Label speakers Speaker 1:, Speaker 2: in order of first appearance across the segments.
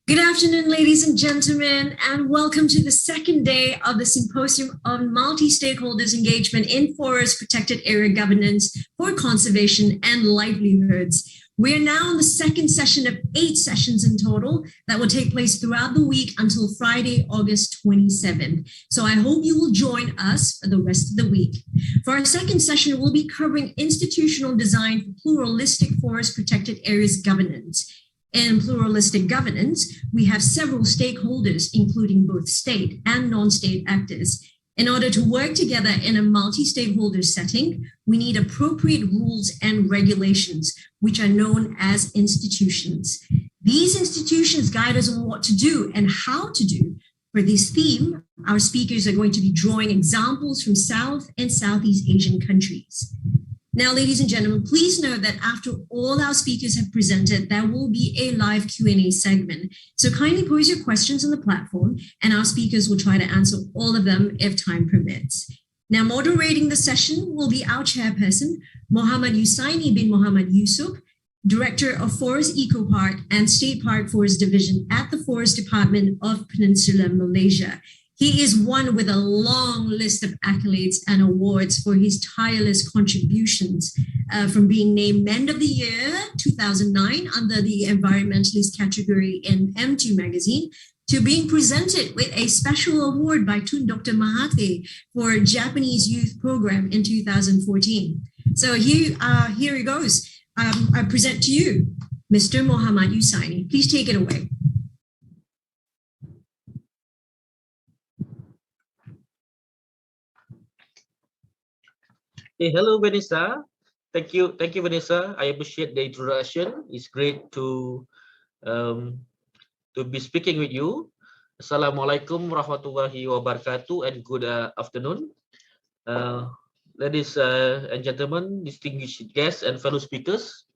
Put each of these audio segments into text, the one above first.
Speaker 1: Good afternoon, ladies and gentlemen, and welcome to the second day of the Symposium on Multi-Stakeholders Engagement in Forest Protected Area Governance for Conservation and Livelihoods. We are now in the second session of 8 sessions in total that will take place throughout the week until Friday, August 27th. So I hope you will join us for the rest of the week. For our second session, we'll be covering institutional design for pluralistic forest protected areas governance. In pluralistic governance, we have several stakeholders, including both state and non-state actors. In order to work together in a multi-stakeholder setting, we need appropriate rules and regulations, which are known as institutions. These institutions guide us on what to do and how to do. For this theme, our speakers are going to be drawing examples from South and Southeast Asian countries. Now, ladies and gentlemen, please note that after all our speakers have presented, there will be a live Q&A segment. So kindly pose your questions on the platform and our speakers will try to answer all of them if time permits. Now, moderating the session will be our chairperson, Muhammad Yusaini bin Muhammad Yusuf, Director of Forest Eco Park and State Park Forest Division at the Forest Department of Peninsular Malaysia. He is one with a long list of accolades and awards for his tireless contributions, from being named Men of the Year 2009 under the environmentalist category in M2 magazine, to being presented with a special award by Tun Dr. Mahathir for Japanese Youth Program in 2014. So here he goes. I present to you, Mr. Muhammad Yusaini. Please take it away.
Speaker 2: Hey, hello, Vanessa. Thank you, Vanessa. I appreciate the introduction. It's great to be speaking with you. Assalamualaikum warahmatullahi wabarakatuh, and good afternoon, ladies and gentlemen, distinguished guests and fellow speakers.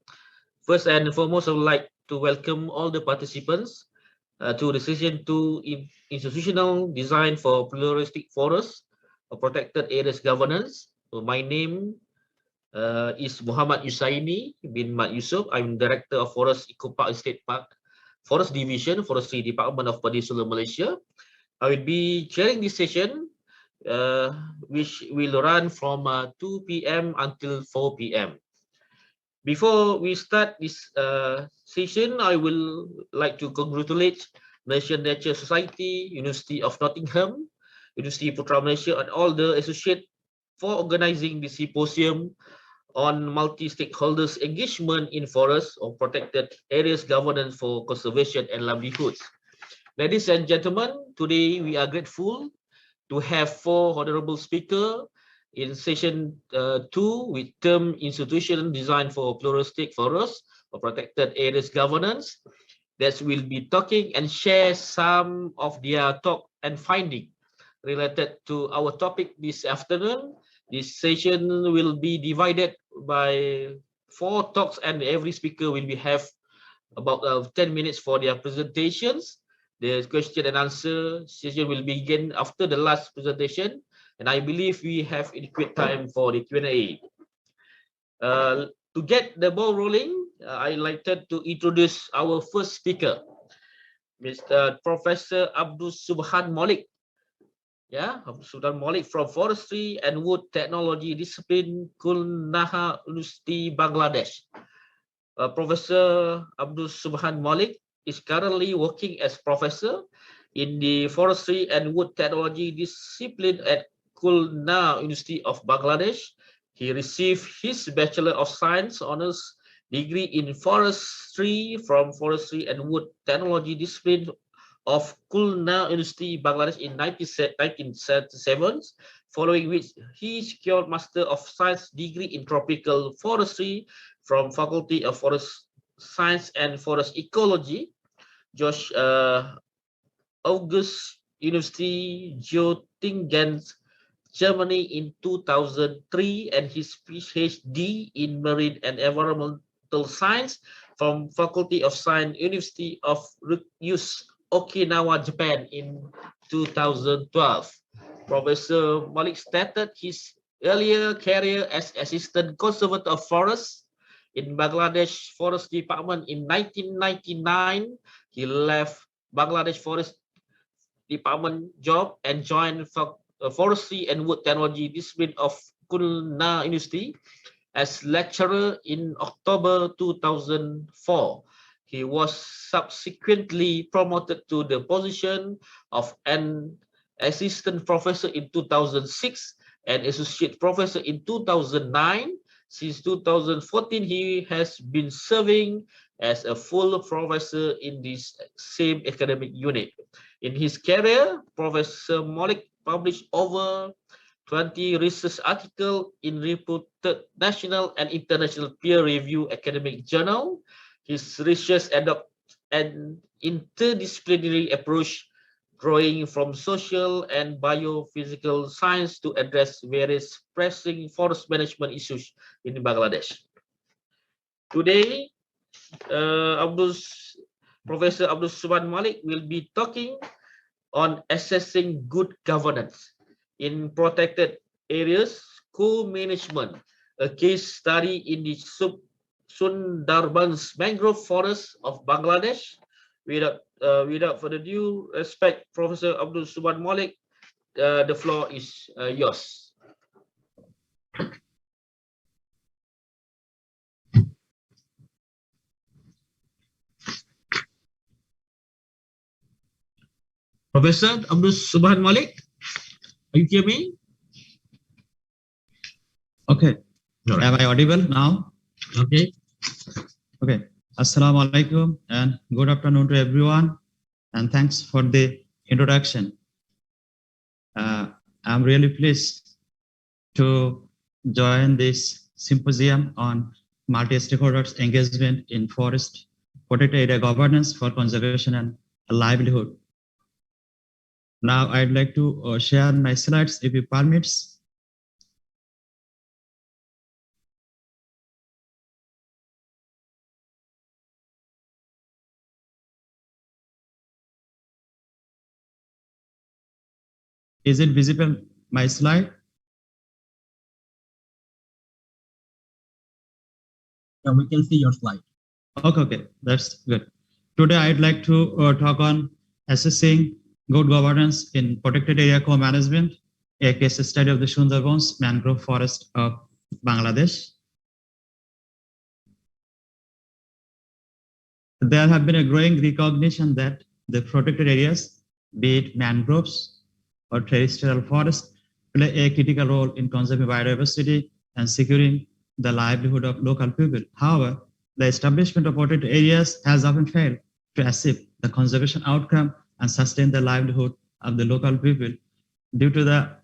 Speaker 2: First and foremost, I would like to welcome all the participants to the session 2 institutional design for pluralistic forests or protected areas governance. So my name is Muhammad Yusaini bin Mat Yusuf. I'm Director of Forest Eco Park and State Park Forest Division, Forestry Department of Peninsular Malaysia. I will be chairing this session, which will run from 2 p.m. until 4 p.m. Before we start this session, I will like to congratulate Malaysian Nature Society, University of Nottingham, University Putra Malaysia, and all the associate for organizing the symposium on multi-stakeholders engagement in forests or protected areas governance for conservation and livelihoods. Ladies and gentlemen, today we are grateful to have 4 honorable speakers in session 2 with term institutional design for pluralistic forests or protected areas governance that will be talking and share some of their talk and finding related to our topic this afternoon. This session will be divided by 4 talks, and every speaker will have about 10 minutes for their presentations. The question and answer session will begin after the last presentation, and I believe we have adequate time for the Q&A. To get the ball rolling, I'd like to introduce our first speaker, Mr. Professor Abdul Subhan Malik. Sultan Malik from Forestry and Wood Technology Discipline, Kulnaha University, Bangladesh. Professor Abdul Subhan Malik is currently working as professor in the Forestry and Wood Technology Discipline at Kulna University of Bangladesh. He received his Bachelor of Science honors degree in Forestry from Forestry and Wood Technology Discipline of Kulna University, Bangladesh in 1977, following which he secured Master of Science degree in Tropical Forestry from Faculty of Forest Science and Forest Ecology, George August University, Göttingen, Germany in 2003, and his PhD in Marine and Environmental Science from Faculty of Science, University of Ryukyu, Okinawa, Japan in 2012. Professor Malik started his earlier career as Assistant Conservator of Forests in Bangladesh Forest Department in 1999. He left Bangladesh Forest Department job and joined Forestry and Wood Technology discipline of Khulna University as lecturer in October 2004. He was subsequently promoted to the position of an assistant professor in 2006 and associate professor in 2009. Since 2014, he has been serving as a full professor in this same academic unit. In his career, Professor Malik published over 20 research articles in reputed national and international peer-reviewed academic journal. His research adopts an interdisciplinary approach drawing from social and biophysical science to address various pressing forest management issues in Bangladesh. Today, Professor Abdul Subhan Malik will be talking on assessing good governance in protected areas, co-management, a case study in the Sundarbans mangrove forest of Bangladesh. Without further ado, respect Professor Abdul Subhan Malik. The floor is yours. Professor Abdul Subhan Malik, are you hear me?
Speaker 3: Okay.
Speaker 2: Right.
Speaker 3: Am I audible now?
Speaker 2: Okay.
Speaker 3: Okay. Assalamu alaikum and good afternoon to everyone. And thanks for the introduction. I'm really pleased to join this symposium on multi-stakeholders engagement in forest protected area governance for conservation and livelihood. Now I'd like to share my slides if you permits. Is it visible, my slide?
Speaker 4: Yeah, we can see your slide.
Speaker 3: Okay, that's good. Today, I'd like to talk on assessing good governance in protected area co-management, a case study of the Sundarbans mangrove forest of Bangladesh. There have been a growing recognition that the protected areas, be it mangroves or terrestrial forests, play a critical role in conserving biodiversity and securing the livelihood of local people. However, the establishment of protected areas has often failed to achieve the conservation outcome and sustain the livelihood of the local people due to the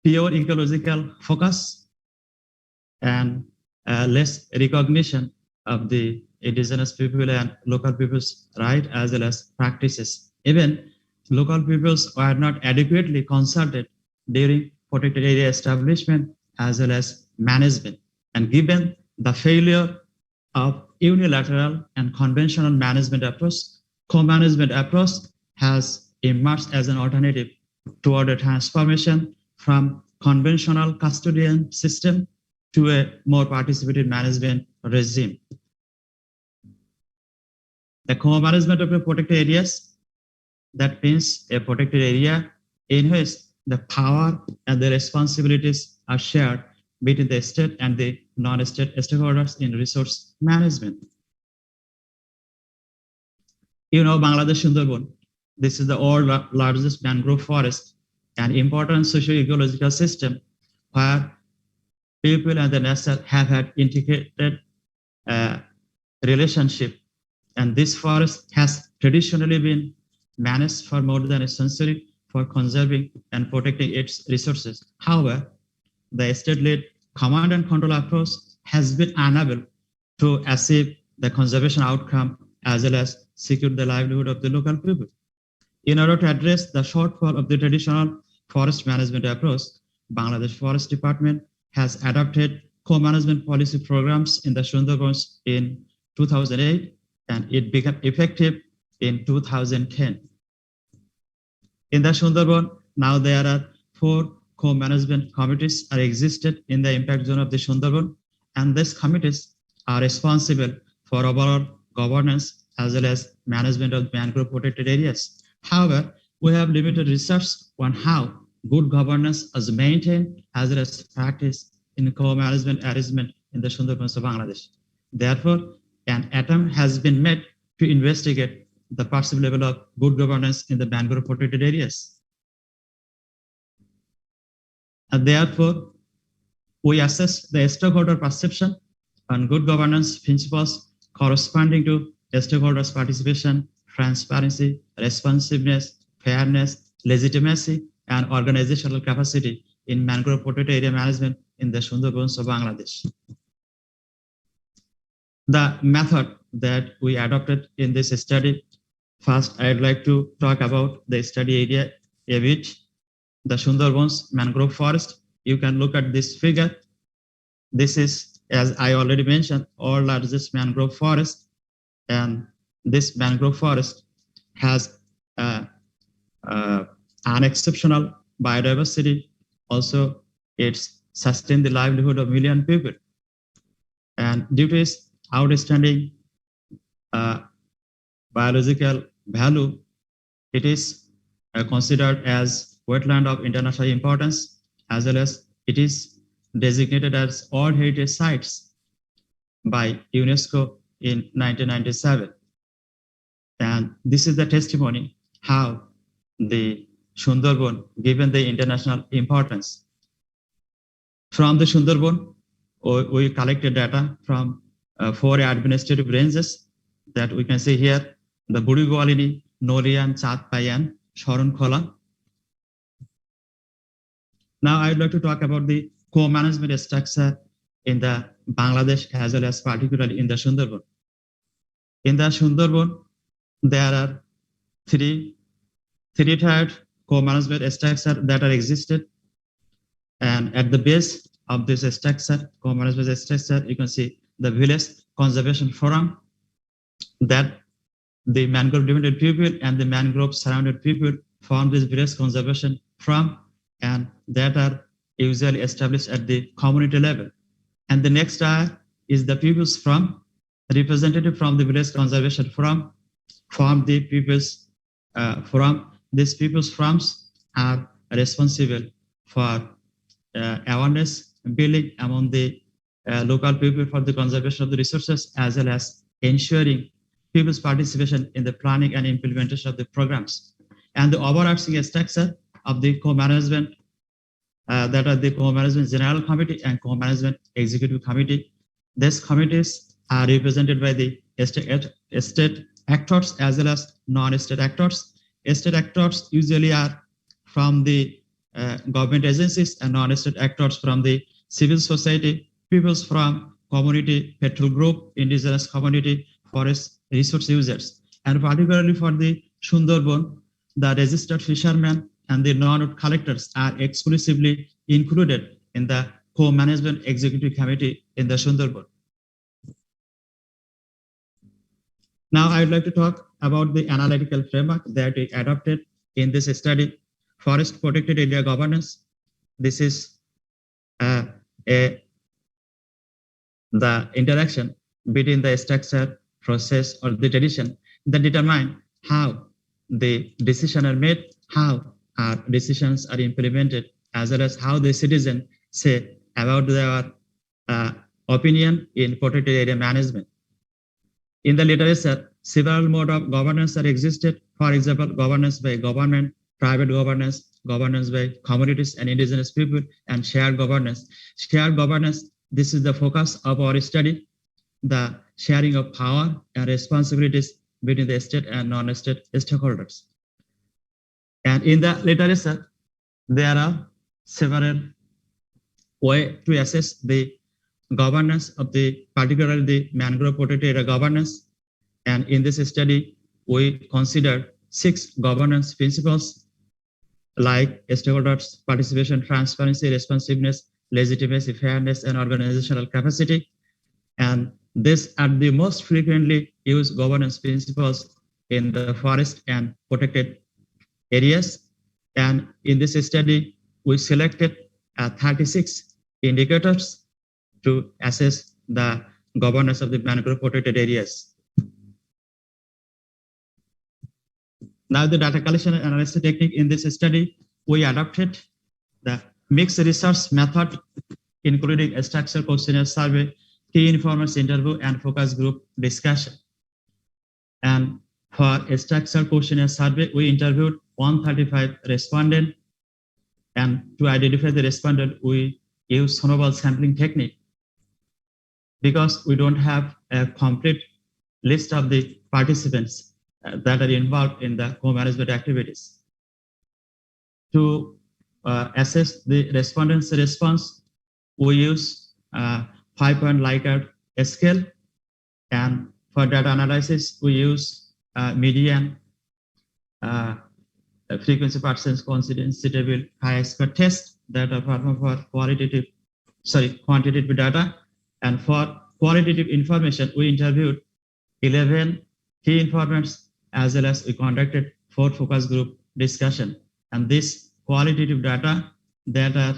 Speaker 3: pure ecological focus and less recognition of the indigenous people and local people's right as well as practices. Even local peoples were not adequately consulted during protected area establishment as well as management. And given the failure of unilateral and conventional management approach, co-management approach has emerged as an alternative toward a transformation from conventional custodian system to a more participative management regime. The co-management of the protected areas, that means a protected area in which the power and the responsibilities are shared between the state and the non-state stakeholders in resource management. You know, Bangladesh Sundarban, this is the largest mangrove forest, an important socio-ecological system where people and the nature have had integrated relationship. And this forest has traditionally been managed for more than a century for conserving and protecting its resources. However, the state-led command and control approach has been unable to achieve the conservation outcome as well as secure the livelihood of the local people. In order to address the shortfall of the traditional forest management approach, Bangladesh Forest Department has adopted co-management policy programs in the Sundarbans in 2008, and it became effective in 2010. In the Sundarban, now there are 4 co-management committees are existed in the impact zone of the Sundarban, and these committees are responsible for overall governance as well as management of mangrove protected areas. However, we have limited research on how good governance is maintained as well as practice in co-management arrangement in the Sundarbans of Bangladesh. Therefore, an attempt has been made to investigate the possible level of good governance in the mangrove protected areas. And therefore, we assess the stakeholder perception on good governance principles corresponding to stakeholders' participation, transparency, responsiveness, fairness, legitimacy, and organizational capacity in mangrove protected area management in the Sundarbans of Bangladesh. The method that we adopted in this study, first, I'd like to talk about the study area a bit. The Sundarbans mangrove forest. You can look at this figure. This is, as I already mentioned, our largest mangrove forest, and this mangrove forest has an exceptional biodiversity. Also, it's sustained the livelihood of million people, and due to its outstanding biological value, it is considered as wetland of international importance, as well as it is designated as World Heritage Sites by UNESCO in 1997. And this is the testimony how the Sundarban, given the international importance. From the Sundarban, we collected data from 4 administrative ranges that we can see here: the Burigwalini, Norian, Chatpayan, Sharon Khola. Now I'd like to talk about the co-management structure in the Bangladesh as well as particularly in the Sundarban. In the Sundarban, there are three tiered co-management structure that are existed, and at the base of this structure, co-management structure, you can see the Village Conservation Forum, that the mangrove dependent people and the mangrove surrounded people form this Village Conservation Forum, and that are usually established at the community level. And the next tier is the people's forum, representative from the Village Conservation Forum form the people's forum. These people's forums are responsible for awareness building among the local people for the conservation of the resources, as well as ensuring people's participation in the planning and implementation of the programs. And the overarching structure of the co-management, that are the co-management general committee and co-management executive committee. These committees are represented by the state actors as well as non-state actors. State actors usually are from the government agencies, and non-state actors from the civil society, peoples from community, petrol group, indigenous community, forest resource users. And particularly for the Sundarban, the registered fishermen and the non-wood collectors are exclusively included in the co-management executive committee in the Sundarban. Now I would like to talk about the analytical framework that we adopted in this study, forest protected area governance. This is the interaction between the structure, process, or the tradition that determine how the decisions are made, how our decisions are implemented, as well as how the citizen say about their opinion in protected area management. In the literature, several modes of governance are existed. For example, governance by government, private governance, governance by communities and indigenous people, and shared governance. Shared governance, this is the focus of our study, the sharing of power and responsibilities between the state and non-state stakeholders. And in the literature, there are several ways to assess the governance of the, particularly the mangrove protected area governance. And in this study, we considered 6 governance principles like stakeholders, participation, transparency, responsiveness, legitimacy, fairness, and organizational capacity. And these are the most frequently used governance principles in the forest and protected areas. And in this study, we selected 36 indicators to assess the governance of the mangrove protected areas. Now the data collection and analysis technique in this study, we adopted the mixed research method, including a structured questionnaire survey, key informers interview, and focus group discussion. And for a structured questionnaire survey, we interviewed 135 respondents, and to identify the respondent, we use snowball sampling technique. Because we don't have a complete list of the participants that are involved in the co-management activities. To assess the respondents' response, we use 5-point Likert scale, and for data analysis, we use median frequency percent coincidence table chi-square test that are performed for quantitative data. And for qualitative information, we interviewed 11 key informants, as well as we conducted 4 focus group discussion. And this qualitative data that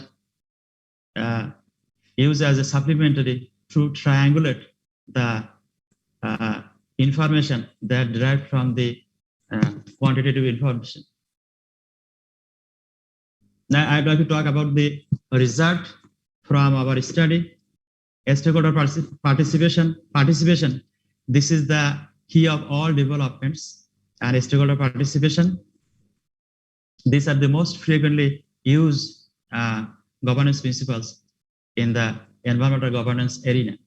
Speaker 3: are used as a supplementary to triangulate the information that derived from the quantitative information. Now I'd like to talk about the result from our study. Stakeholder participation. This is the key of all developments, and stakeholder participation. These are the most frequently used governance principles in the environmental governance arena.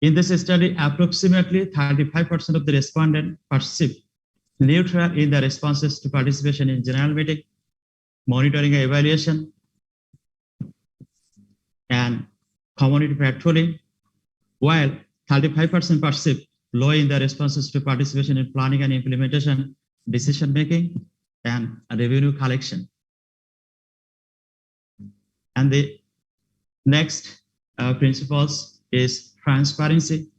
Speaker 3: In this study, approximately 35% of the respondents perceived neutral in the responses to participation in general meeting, monitoring and evaluation, and community patrolling, while 35% perceived low in the responses to participation in planning and implementation, decision making, and revenue collection. And the next principles is transparency.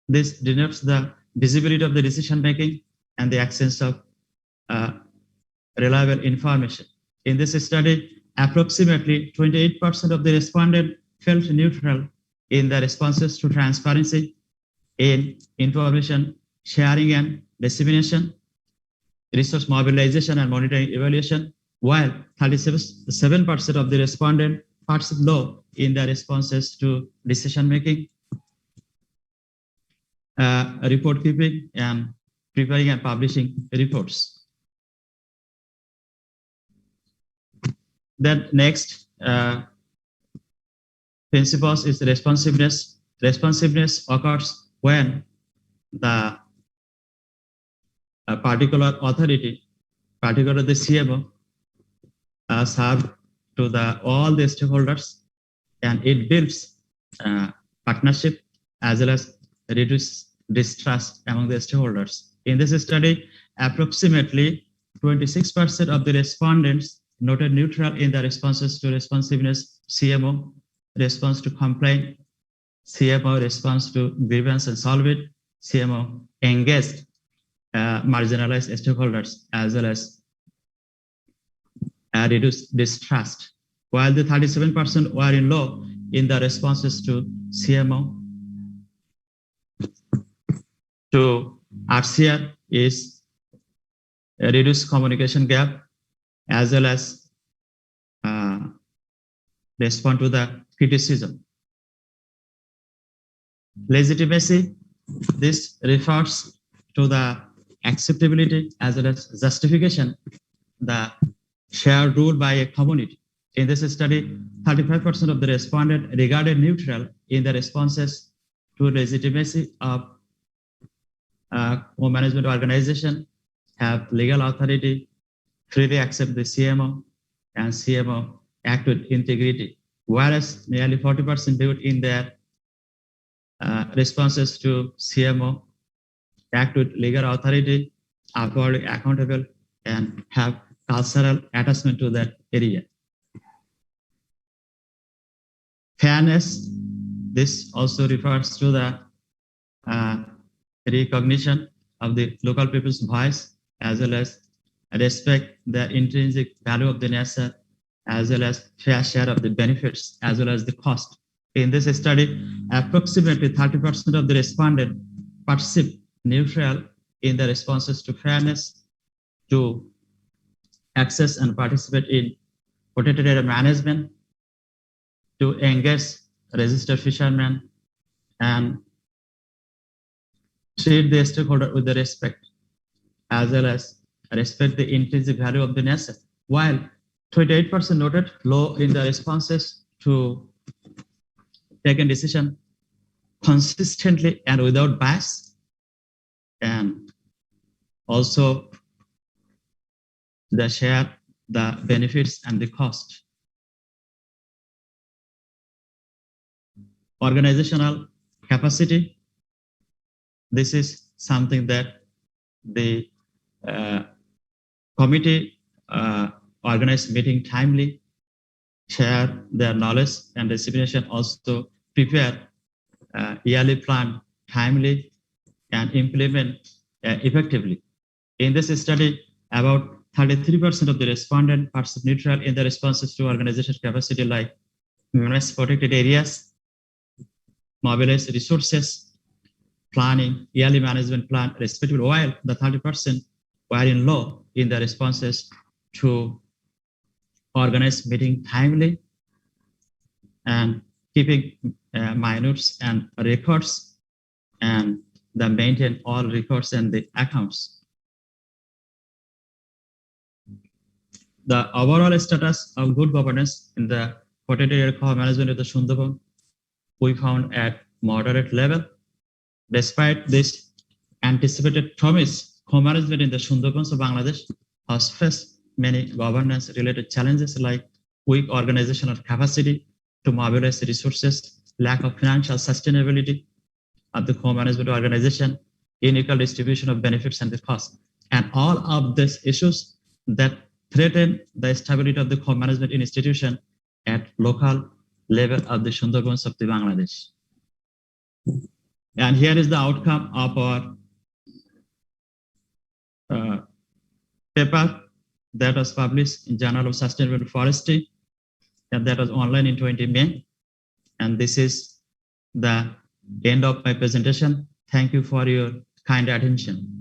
Speaker 3: This denotes the visibility of the decision making and the access of reliable information. In this study, approximately 28% of the respondents felt neutral in the responses to transparency in information sharing and dissemination, resource mobilization and monitoring evaluation, while 37% of the respondents perceived low in the responses to decision making, report keeping, and preparing and publishing reports. Then next principles is responsiveness. Responsiveness occurs when the particular authority, particularly the CMO, serve to all the stakeholders, and it builds partnership as well as reduce distrust among the stakeholders. In this study, approximately 26% of the respondents noted neutral in the responses to responsiveness, CMO, response to complaint, CMO, response to grievance and solve it, CMO engaged marginalized stakeholders as well as reduce distrust, while the 37% were in low in the responses to CMO. To RCR is a reduced communication gap as well as respond to the criticism. Legitimacy, this refers to the acceptability as well as justification, the shared rule by a community. In this study, 35% of the respondents regarded neutral in the responses to legitimacy of management organization, have legal authority, freely accept the CMO, and CMO act with integrity, whereas nearly 40% viewed in their responses to CMO act with legal authority, are fully accountable, and have cultural attachment to that area. Fairness, this also refers to the recognition of the local people's voice as well as respect the intrinsic value of the nature as well as fair share of the benefits as well as the cost. In this study, approximately 30% of the respondents perceived neutral in the responses to fairness, to access and participate in protected area management, to engage registered fishermen, and treat the stakeholder with the respect, as well as respect the intrinsic value of the nation. While 28% noted low in the responses to taken decision consistently and without bias, and also the share the benefits and the cost. Organizational capacity. This is something that the committee organize meeting timely, share their knowledge and dissemination, also prepare yearly plan timely, and implement effectively. In this study, about 33% of the respondents are neutral in the responses to organizational capacity, like MNS protected areas, mobilize resources, planning, yearly management plan, respectively, while the 30% were in low in the responses to organize meeting timely and keeping minutes and records, and the maintain all records and the accounts. The overall status of good governance in the protected area management of the Sundarban we found at moderate level. Despite this anticipated promise, co-management in the Sundarbans of Bangladesh has faced many governance-related challenges like weak organizational capacity to mobilize resources, lack of financial sustainability of the co-management organization, unequal distribution of benefits and the cost, and all of these issues that threaten the stability of the co-management institution at local level of the Sundarbans of the Bangladesh. And here is the outcome of our paper that was published in Journal of Sustainable Forestry, and that was online in 20 May. And this is the end of my presentation. Thank you for your kind attention.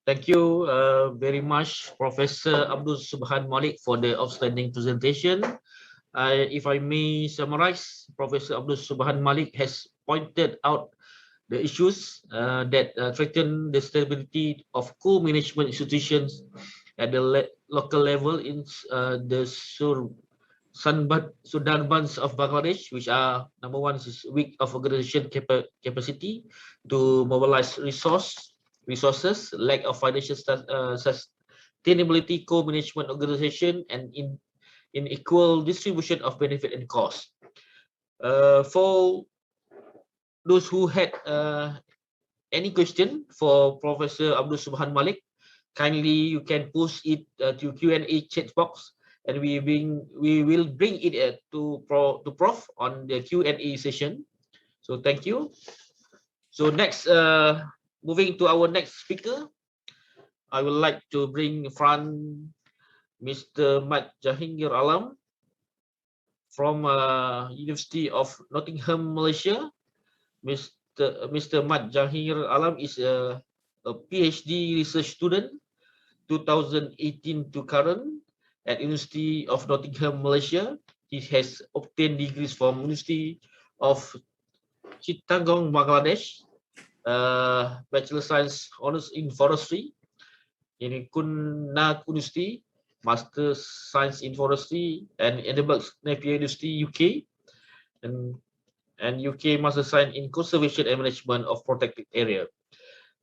Speaker 2: Thank you very much, Professor Abdul Subhan Malik, for the outstanding presentation. If I may summarize, Professor Abdul Subhan Malik has pointed out the issues that threaten the stability of co-management institutions at the local level in the Sundarbans of Bangladesh, which are, number one, is weak of organization capacity to mobilize resources, lack of financial sustainability, co-management organization, and unequal distribution of benefit and cost. For those who had any question for Professor Abdul Subhan Malik, kindly you can post it to Q&A chat box, and we will bring it to Prof on the Q&A session. So thank you. So next, moving to our next speaker, I would like to bring front Mr. Mat Jahingir Alam from University of Nottingham, Malaysia. Mr. Mat Jahingir Alam is a PhD research student, 2018 to current, at University of Nottingham, Malaysia. He has obtained degrees from University of Chittagong, Bangladesh, Bachelor Science Honors in Forestry in Kunnak University, Master Science in Forestry, and Edinburgh Napier University, UK, and UK Master Science in Conservation and Management of Protected Area.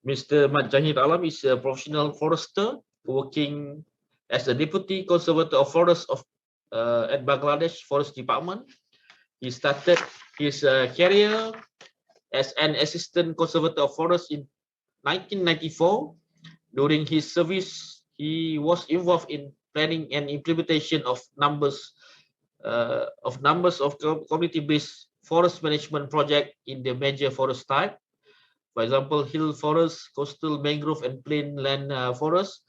Speaker 2: Mr. Mat Jahingir Alam is a professional forester working as a Deputy Conservator of Forests at Bangladesh Forest Department. He started his career as an Assistant Conservator of Forests in 1994. During his service, he was involved in planning and implementation of numbers of community-based forest management project in the major forest type, for example, hill forests, coastal mangrove and plain land forests,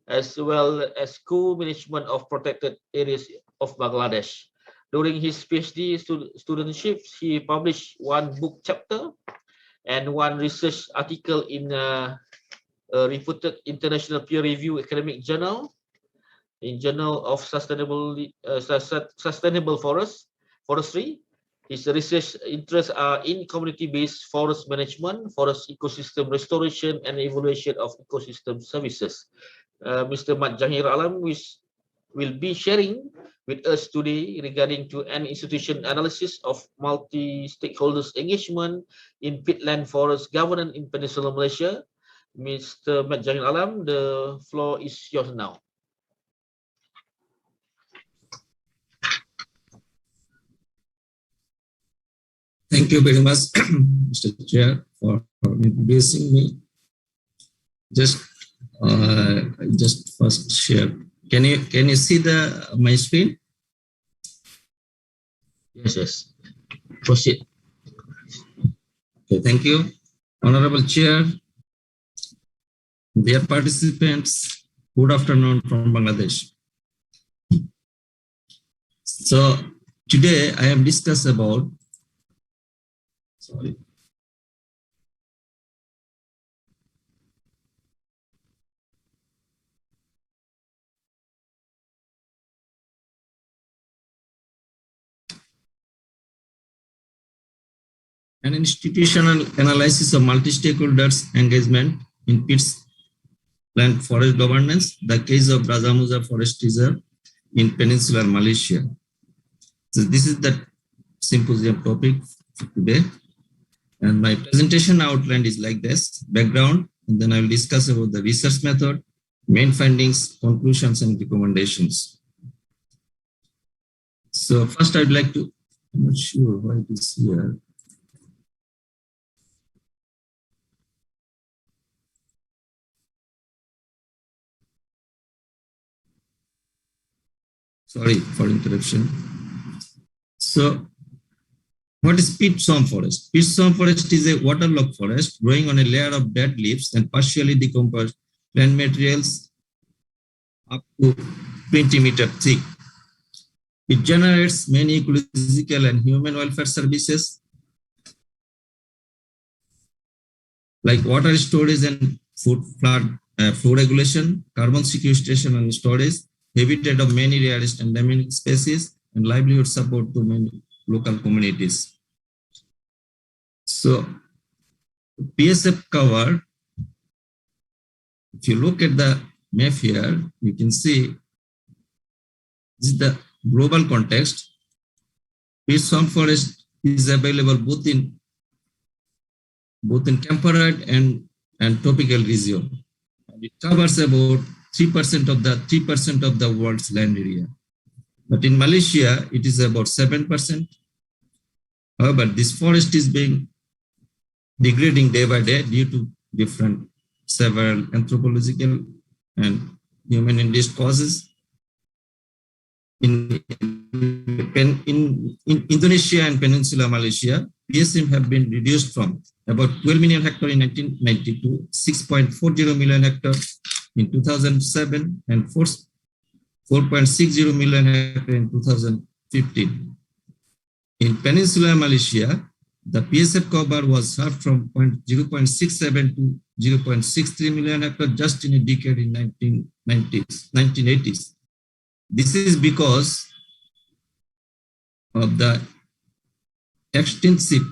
Speaker 2: as well as co-management of protected areas of Bangladesh. During his PhD studentship, he published one book chapter and one research article in a reputed international peer-reviewed academic journal, in Journal of Sustainable Forestry. His research interests are in community-based forest management, forest ecosystem restoration, and evaluation of ecosystem services. Mr. Mat Jahir Alam will be sharing with us today regarding to an institution analysis of multi-stakeholders engagement in peatland forest governance in Peninsular Malaysia. Mr. Mat Jahir Alam, the floor is yours now.
Speaker 5: Thank you very much, Mr. Chair, for introducing me. Just first share. Can you see my screen?
Speaker 2: Yes. Proceed.
Speaker 5: Okay, thank you, Honorable Chair, dear participants. Good afternoon from Bangladesh. So today I have discussed about. Sorry. An institutional analysis of multi-stakeholders engagement in peatland forest governance, the case of Rajamuza Forest Reserve in Peninsular Malaysia. So this is the symposium topic for today. And my presentation outline is like this: background, and then I will discuss about the research method, main findings, conclusions, and recommendations. So first I'd like to, I'm not sure why it is here. Sorry for interruption. So what is peat swamp forest? Peat swamp forest is a waterlogged forest growing on a layer of dead leaves and partially decomposed plant materials up to 20 meters thick. It generates many ecological and human welfare services like water storage and flood regulation, carbon sequestration and storage, habitat of many rarest and endemic species, and livelihood support to many local communities. So PSF cover, if you look at the map here, you can see this is the global context. Peat swamp forest is available both in temperate and tropical region. It covers about 3% of the world's land area. But in Malaysia, it is about 7%. However, this forest is being degrading day by day due to several anthropological and human-induced causes. In Indonesia and Peninsular Malaysia, PSM have been reduced from about 12 million hectares in 1990 to 6.40 million hectares in 2007 and 4.60 million hectares in 2015. In Peninsular Malaysia, the PSF cover was halved from 0.67 to 0.63 million hectares just in a decade in 1980s. This is because of the extensive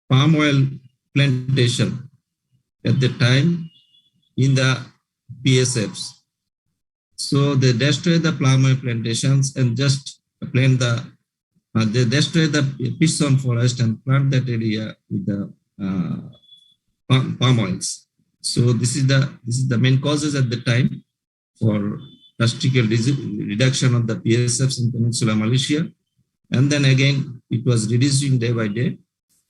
Speaker 5: palm oil plantation at the time in the PSFs. So they destroy the palm oil plantations and just plant they destroy the peat swamp forest and plant that area with the palm oils. So this is the main causes at the time for drastic reduction of the PSFs in Peninsular Malaysia. And then again, it was reducing day by day.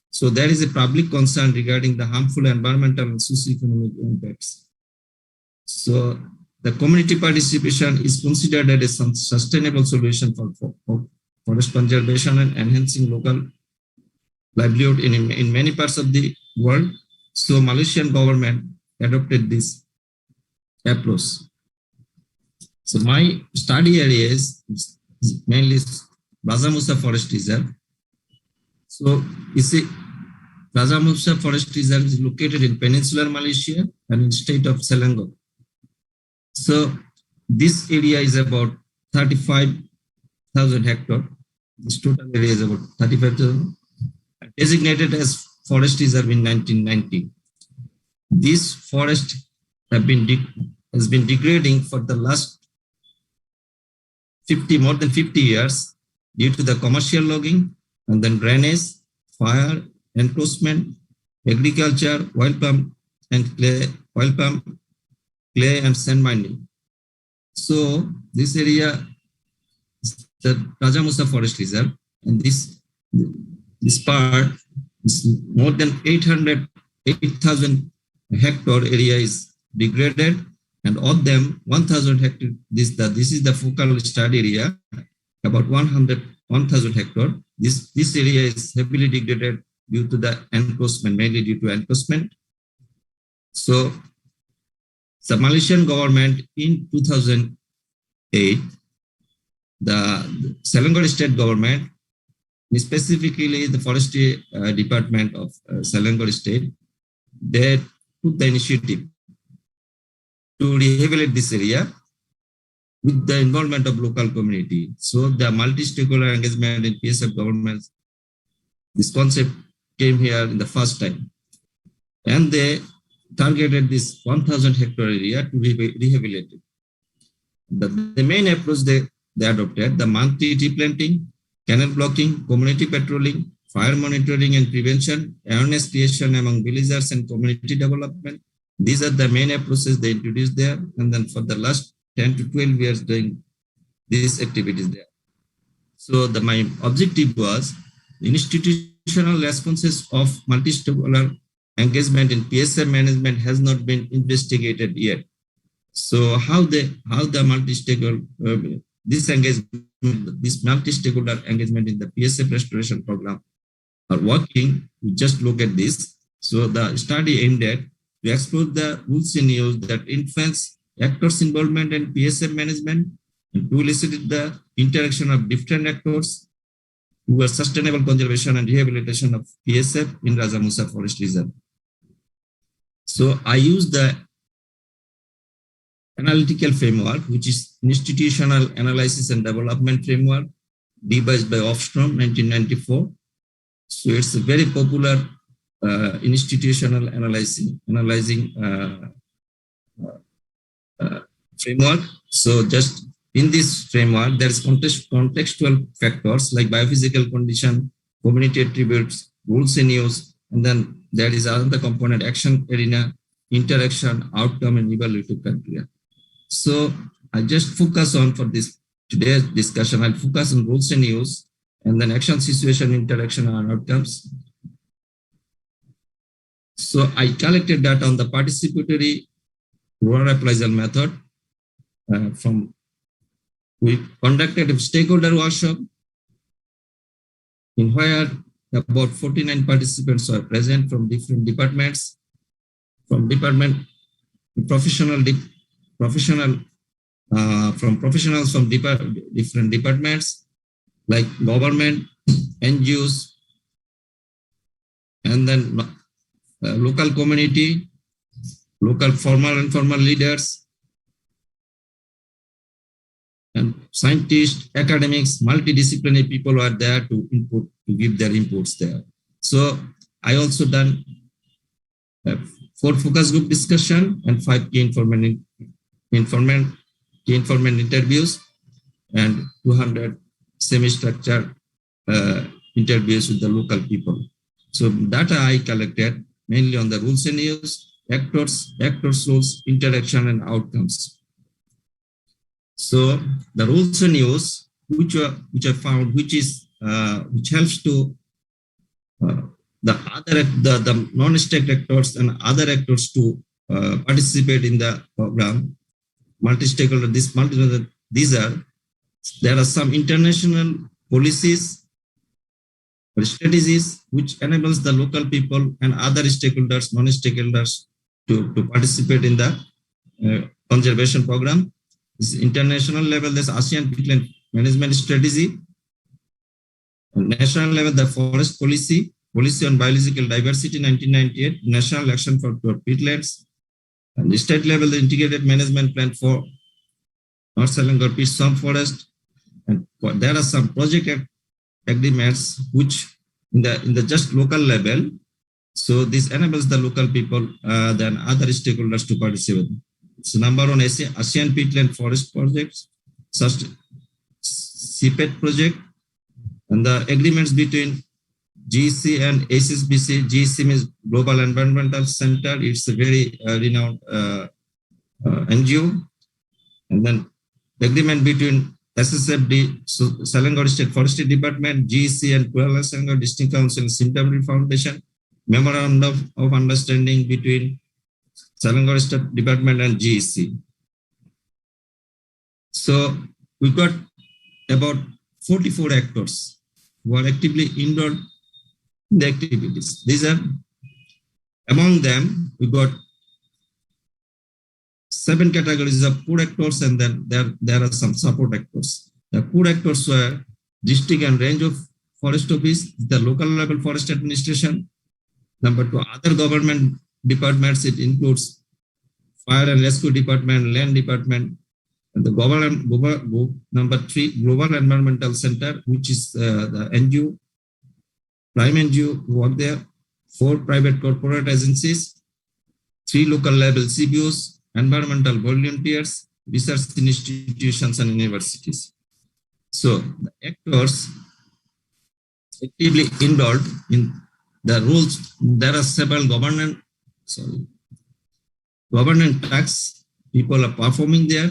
Speaker 5: So there is a public concern regarding the harmful environmental and socioeconomic impacts. So the community participation is considered as a sustainable solution for forest conservation and enhancing local livelihood in many parts of the world. So Malaysian government adopted this approach. So my study area is mainly Raja Musa Forest Reserve. So you see, Raja Musa Forest Reserve is located in peninsular Malaysia and in state of Selangor. So this area is about 35,000 hectares. This total area is about 35,000, designated as forest reserve in 1990. This forest has been degrading for the last more than 50 years due to the commercial logging and then drainage, fire, encroachment, agriculture, oil palm clay and sand mining. So this area is the Raja Musa Forest Reserve, and this part is more than 8,000 hectare area is degraded, and of them 1,000 hectare. This is the focal study area, about 1,000 hectare. This area is heavily degraded due to the encroachment, mainly due to encroachment. So the Malaysian government in 2008, the Selangor state government, specifically the forestry department of Selangor state, they took the initiative to rehabilitate this area with the involvement of local community. So the multi-stakeholder engagement in PSF government, this concept came here in the first time. And they targeted this 1,000 hectare area to rehabilitate it. The main approach they adopted, the monthly tree planting, canal blocking, community patrolling, fire monitoring and prevention, awareness creation among villagers and community development. These are the main approaches they introduced there. And then for the last 10 to 12 years doing these activities there. So my objective was institutional responses of multi-stakeholder engagement in PSF management has not been investigated yet. So how the multi-stakeholder this multi-stakeholder engagement in the PSF restoration program are working, we just look at this. So the study aimed at to explore the rules in use that influence actors' involvement in PSF management and to elicit the interaction of different actors who are sustainable conservation and rehabilitation of PSF in Raja Musa Forest Reserve. So I use the analytical framework, which is Institutional Analysis and Development Framework, devised by Ofstrom, 1994. So it's a very popular institutional analyzing framework. So just in this framework, there is contextual factors like biophysical condition, community attributes, rules in use, and then there is another component, action arena, interaction, outcome, and evaluative criteria. So I just focus on, for this today's discussion, I'll focus on rules in use, and then action, situation, interaction, and outcomes. So I collected data on the participatory rural appraisal method. We conducted a stakeholder workshop in where about 49 participants were present from different departments, from professionals from different departments like government, NGOs, and then local community, local formal and informal leaders, and scientists, academics, multidisciplinary people were there to give their inputs there. So I also done 4 focus group discussion and 5 key informant interviews and 200 semi-structured interviews with the local people. So data I collected mainly on the rules and use, actors, roles, interaction, and outcomes. So the rules and use, which I found, which helps to the non-state actors and other actors to participate in the program. Multi-stakeholder, there are some international policies or strategies which enables the local people and other stakeholders, non-stakeholders to participate in the conservation program. This international level, there's ASEAN management strategy. On national level, the forest policy on biological diversity 1998, national action for peatlands. And the state level, the integrated management plan for North Selangor peat swamp forest. And there are some project agreements which in the just local level. So this enables the local people then other stakeholders to participate. So number one, ASEAN peatland forest projects, such CPET project, and the agreements between GEC and SSBC. GEC means Global Environmental Center. It's a very renowned NGO. And then agreement between SSFD, so Selangor State Forestry Department, GEC and Kuala Selangor District Council and Sintabri Foundation. Memorandum of Understanding between Selangor State Department and GEC. So we got about 44 actors who are actively involved in the activities. These are, among them, we got 7 categories of core actors, and then there are some support actors. The core actors were district and range of forest office, the local level forest administration. Number 2, other government departments. It includes fire and rescue department, land department, and the number 3, Global Environmental Center, which is the NGO, prime NGO who work there. 4 private corporate agencies, 3 local level CBOs, environmental volunteers, research institutions and universities. So the actors actively involved in the rules. There are several governance tasks people are performing there.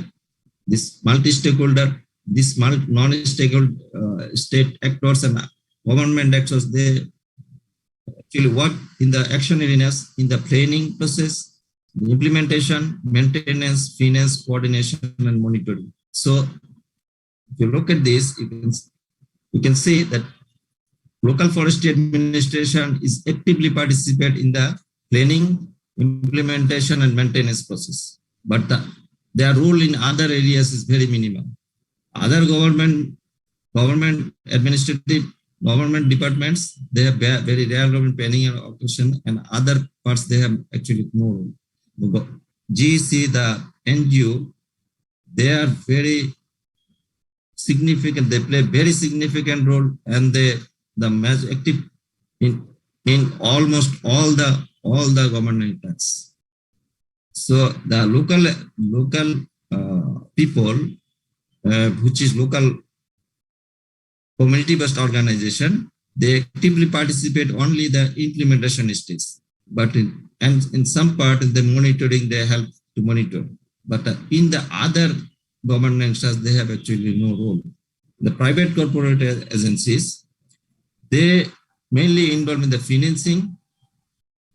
Speaker 5: This multi-stakeholder, this non-stakeholder state actors and government actors, they actually work in the action areas in the planning process, the implementation, maintenance, finance, coordination, and monitoring. So if you look at this, you can see that local forestry administration is actively participate in the planning, implementation, and maintenance process. But their role in other areas is very minimal. Other government administrative government departments, they have very rare role in planning and operation, and other parts they have actually no role. The GEC, the NGO, they are very significant. They play very significant role, and the active in almost all the government tasks. So the local people, which is local community-based organization, they actively participate only the implementation stage. But in some part in the monitoring, they help to monitor. But in the other governance, they have actually no role. The private corporate agencies, they mainly involved in the financing,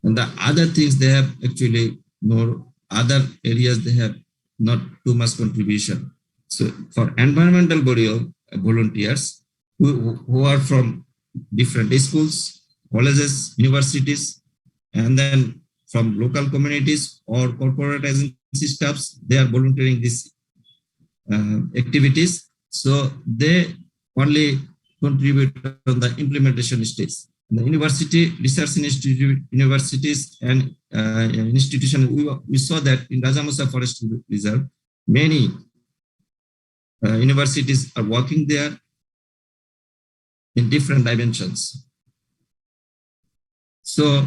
Speaker 5: and the other things they have actually no other areas, they have not too much contribution. So for environmental body of volunteers who are from different schools, colleges, universities, and then from local communities or corporate agency staffs, they are volunteering these activities. So they only contribute on the implementation stage. The university, research institute, universities and institutions, we saw that in Rajamusa Forest Reserve, many universities are working there in different dimensions. So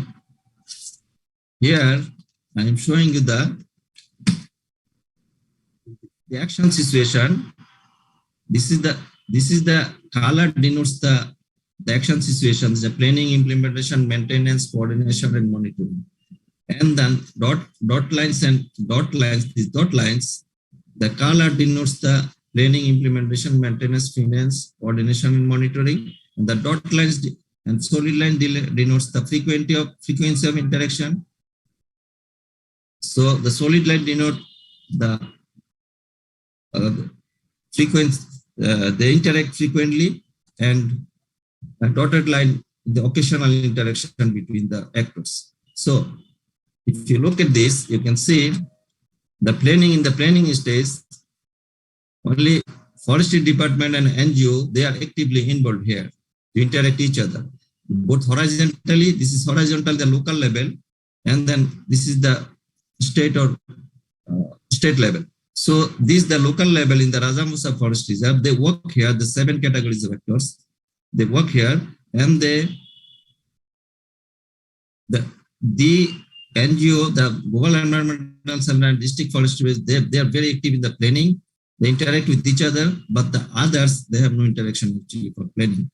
Speaker 5: here I am showing you the action situation. This is the color denotes the action situations, the planning, implementation, maintenance, coordination, and monitoring. And then dot lines, these dot lines, the color denotes the planning, implementation, maintenance, finance, coordination, and monitoring. And the dot lines and solid line denotes the frequency of interaction. So the solid line denote the frequency, they interact frequently, and a dotted line, the occasional interaction between the actors. So if you look at this, you can see the planning in the planning stage, only forestry department and NGO, they are actively involved here to interact each other. Both horizontally, this is horizontal, the local level, and then this is the state or state level. So this the local level in the Raja Musa Forest Reserve, they work here, the 7 categories of actors, they work here, and the NGO, the Global Environmental and District Forestry, they are very active in the planning. They interact with each other, but the others, they have no interaction actually for planning.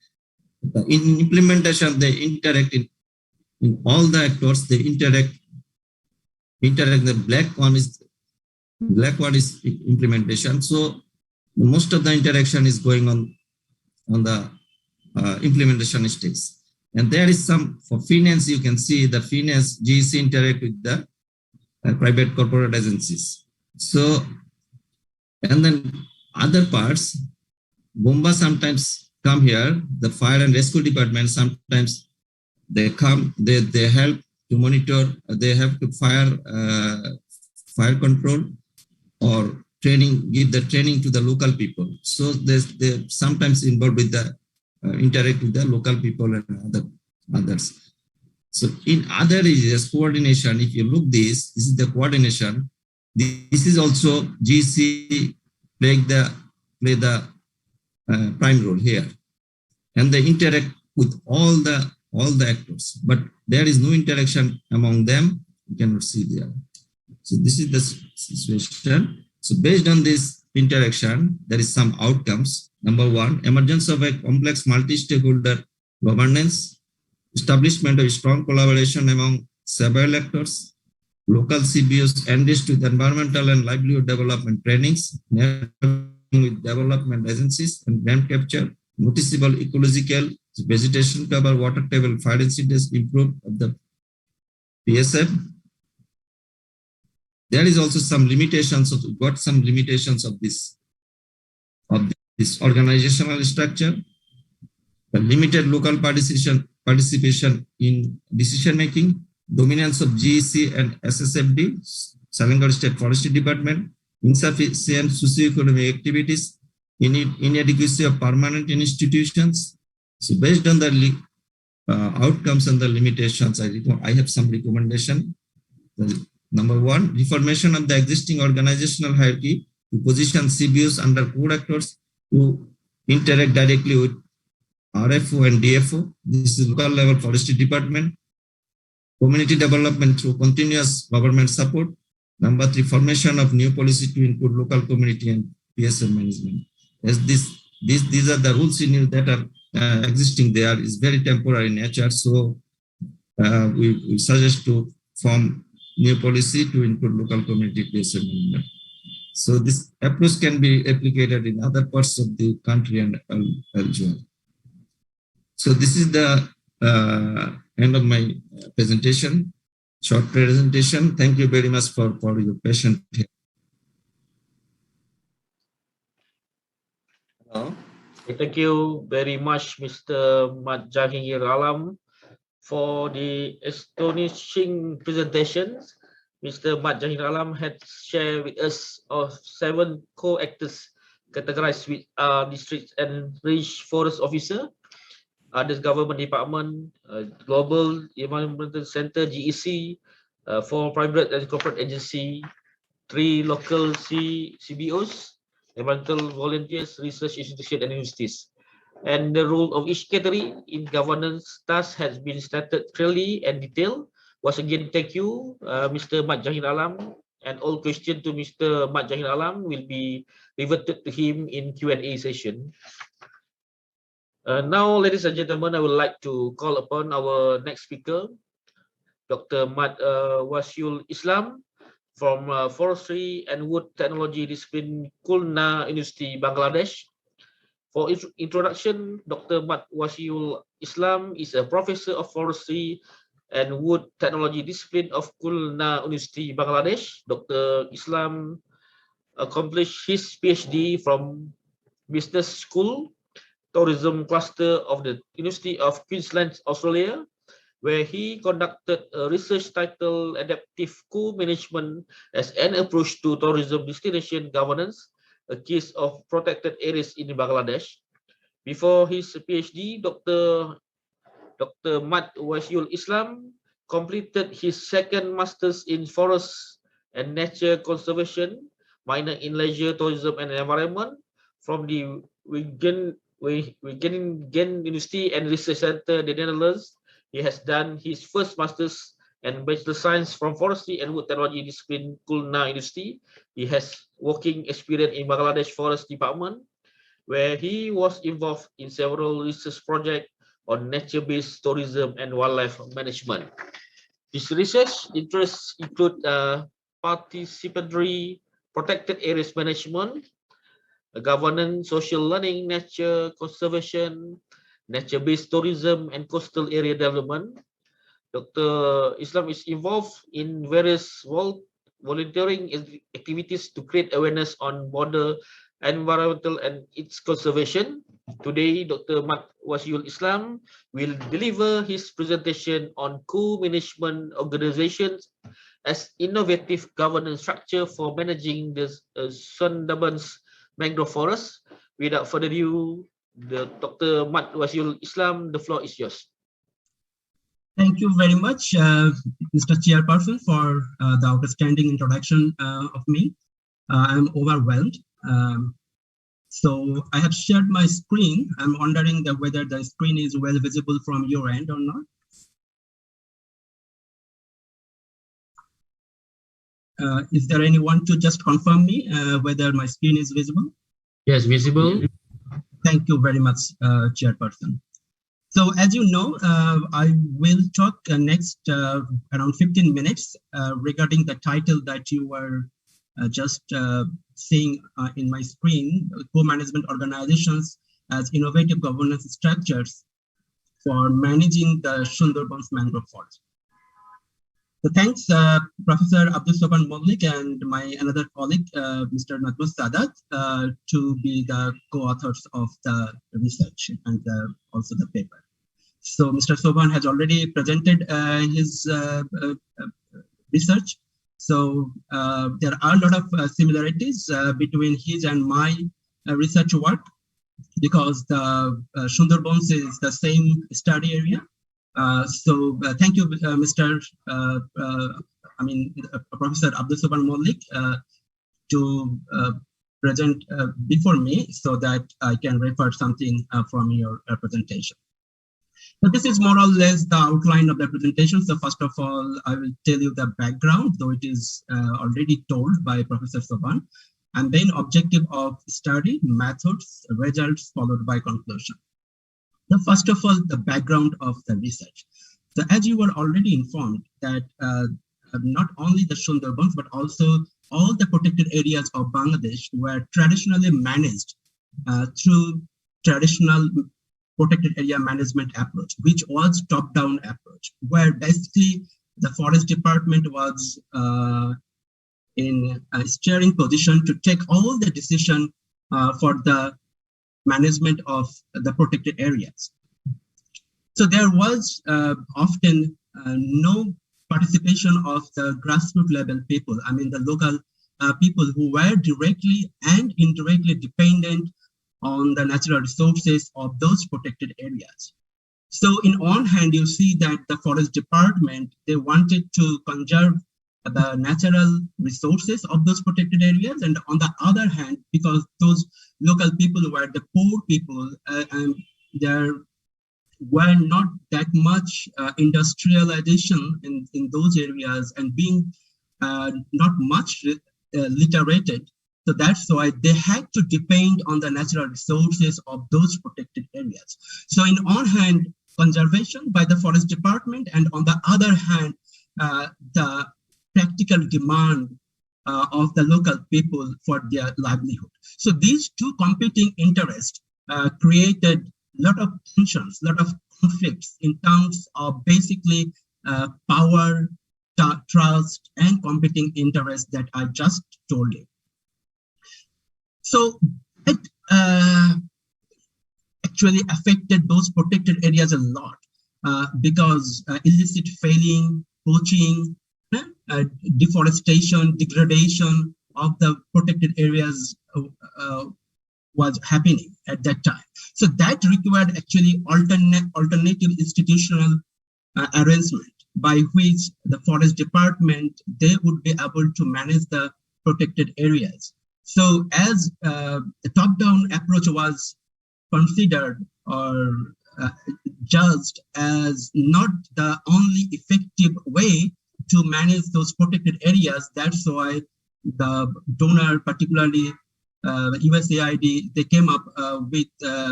Speaker 5: In implementation, they interact in all the actors, they interact. The black one is implementation. So most of the interaction is going on the implementation stage. And there is some, for finance, you can see the finance, GEC interact with the private corporate agencies. So, and then other parts, Bomba sometimes come here, the fire and rescue department, sometimes they come, they help to monitor, they have to fire control or training, give the training to the local people. So they're sometimes involved with the interact with the local people and others. So in other areas, coordination, if you look this is the coordination. This is also GC play the prime role here. And they interact with all the actors, but there is no interaction among them. You cannot see there. So this is the situation. So based on this interaction, there is some outcomes. Number one, emergence of a complex multi-stakeholder governance, establishment of strong collaboration among several actors, local CBOs engaged with environmental and livelihood development trainings, with development agencies and grant capture, noticeable ecological vegetation cover, water table, fire incidents improved of the PSF. There is also some limitations of this organizational structure, the limited local participation in decision making, dominance of GEC and SSFD, Selangor State Forestry Department, insufficient socioeconomic activities, inadequacy of permanent institutions. So based on the outcomes and the limitations, I have some recommendation. Number one, reformation of the existing organizational hierarchy to position CBOs under core actors to interact directly with RFO and DFO. This is local level forestry department. Community development through continuous government support. Number three, formation of new policy to include local community and PSF management. As these are the rules in that are existing there, is very temporary in nature. So we suggest to form new policy to include local community PSF management. So this approach can be applied in other parts of the country and elsewhere. So this is the end of my presentation, short presentation. Thank you very much for your patience.
Speaker 2: Hello. Thank you very much, Mr. Mat Jahir Alam, for the astonishing presentations. Mr. Mat Jahir Alam had shared with us of 7 co-actors categorized with district and range forest officer, others government department, Global Environmental Center, GEC, 4 private and corporate agency, 3 local CBOs, environmental volunteers, research institutions, and universities. And the role of each category in governance task has been stated clearly and detailed. Once again, thank you, Mr. Mat Jahir Alam, and all questions to Mr. Mat Jahir Alam will be reverted to him in Q&A session. Now, ladies and gentlemen, I would like to call upon our next speaker, Dr. Mat Wasiul Islam from Forestry and Wood Technology Discipline, Khulna University, Bangladesh. For introduction, Dr. Mat Wasiul Islam is a professor of forestry and wood technology discipline of Khulna University, Bangladesh. Dr. Islam accomplished his PhD from Business School, Tourism Cluster of the University of Queensland, Australia, where he conducted a research titled Adaptive Co-Management as an Approach to Tourism Destination Governance, a case of protected areas in Bangladesh. Before his PhD, Dr. Mat Wasiul Islam completed his second master's in forest and nature conservation, minor in leisure, tourism and environment from the Wageningen University and Research Center, the Netherlands. He has done his first master's and bachelor science from forestry and wood technology discipline Khulna University. He has working experience in Bangladesh Forest Department, where he was involved in several research projects on nature-based tourism and wildlife management. His research interests include participatory protected areas management, governance, social learning, nature conservation, nature-based tourism, and coastal area development. Dr. Islam is involved in various volunteering activities to create awareness on border environmental and its conservation. Today, Dr. Mat Wasiul Islam will deliver his presentation on co-management organizations as innovative governance structure for managing the Sundarbans mangrove forest. Without further ado, Dr. Mat Wasiul Islam, the floor is yours.
Speaker 4: Thank you very much, Mr. Chairperson, for the outstanding introduction of me. I'm overwhelmed. So I have shared my screen. I'm wondering whether the screen is well visible from your end or not. Is there anyone to just confirm me whether my screen is visible?
Speaker 2: Yes, visible.
Speaker 4: Thank you very much, Chairperson. So as you know, I will talk next around 15 minutes regarding the title that you were just seeing in my screen, co-management organizations as innovative governance structures for managing the Sundarbans mangrove forest. So thanks, Professor Abdul Soban Mollik and my another colleague, Mr. Nadmus Sadat, to be the co-authors of the research and also the paper. So Mr. Soban has already presented his research. So there are a lot of similarities between his and my research work, because the Sundarbans is the same study area. So thank you, Professor Abdul Soban Mollik, to present before me so that I can refer something from your presentation. So this is more or less the outline of the presentation. So first of all, I will tell you the background, though it is already told by Professor Soban, and then objective of study, methods, results, followed by conclusion. So first of all, the background of the research. So as you were already informed that not only the Sundarbans, but also all the protected areas of Bangladesh were traditionally managed through traditional protected area management approach, which was top-down approach, where basically the forest department was in a steering position to take all the decision for the management of the protected areas. So there was often no participation of the grassroots level people, I mean the local people who were directly and indirectly dependent on the natural resources of those protected areas. So in one hand, you see that the forest department, they wanted to conserve the natural resources of those protected areas. And on the other hand, because those local people were the poor people and there were not that much industrialization in those areas, and being not much literated, so that's why they had to depend on the natural resources of those protected areas. So in one hand, conservation by the forest department, and on the other hand, the practical demand of the local people for their livelihood. So these two competing interests created a lot of tensions, a lot of conflicts in terms of basically power, trust, and competing interests that I just told you. So it actually affected those protected areas a lot because illicit felling, poaching, deforestation, degradation of the protected areas was happening at that time. So that required actually alternative institutional arrangement by which the forest department, they would be able to manage the protected areas. So as the top-down approach was considered or judged as not the only effective way to manage those protected areas, that's why the donor, particularly USAID, they came up with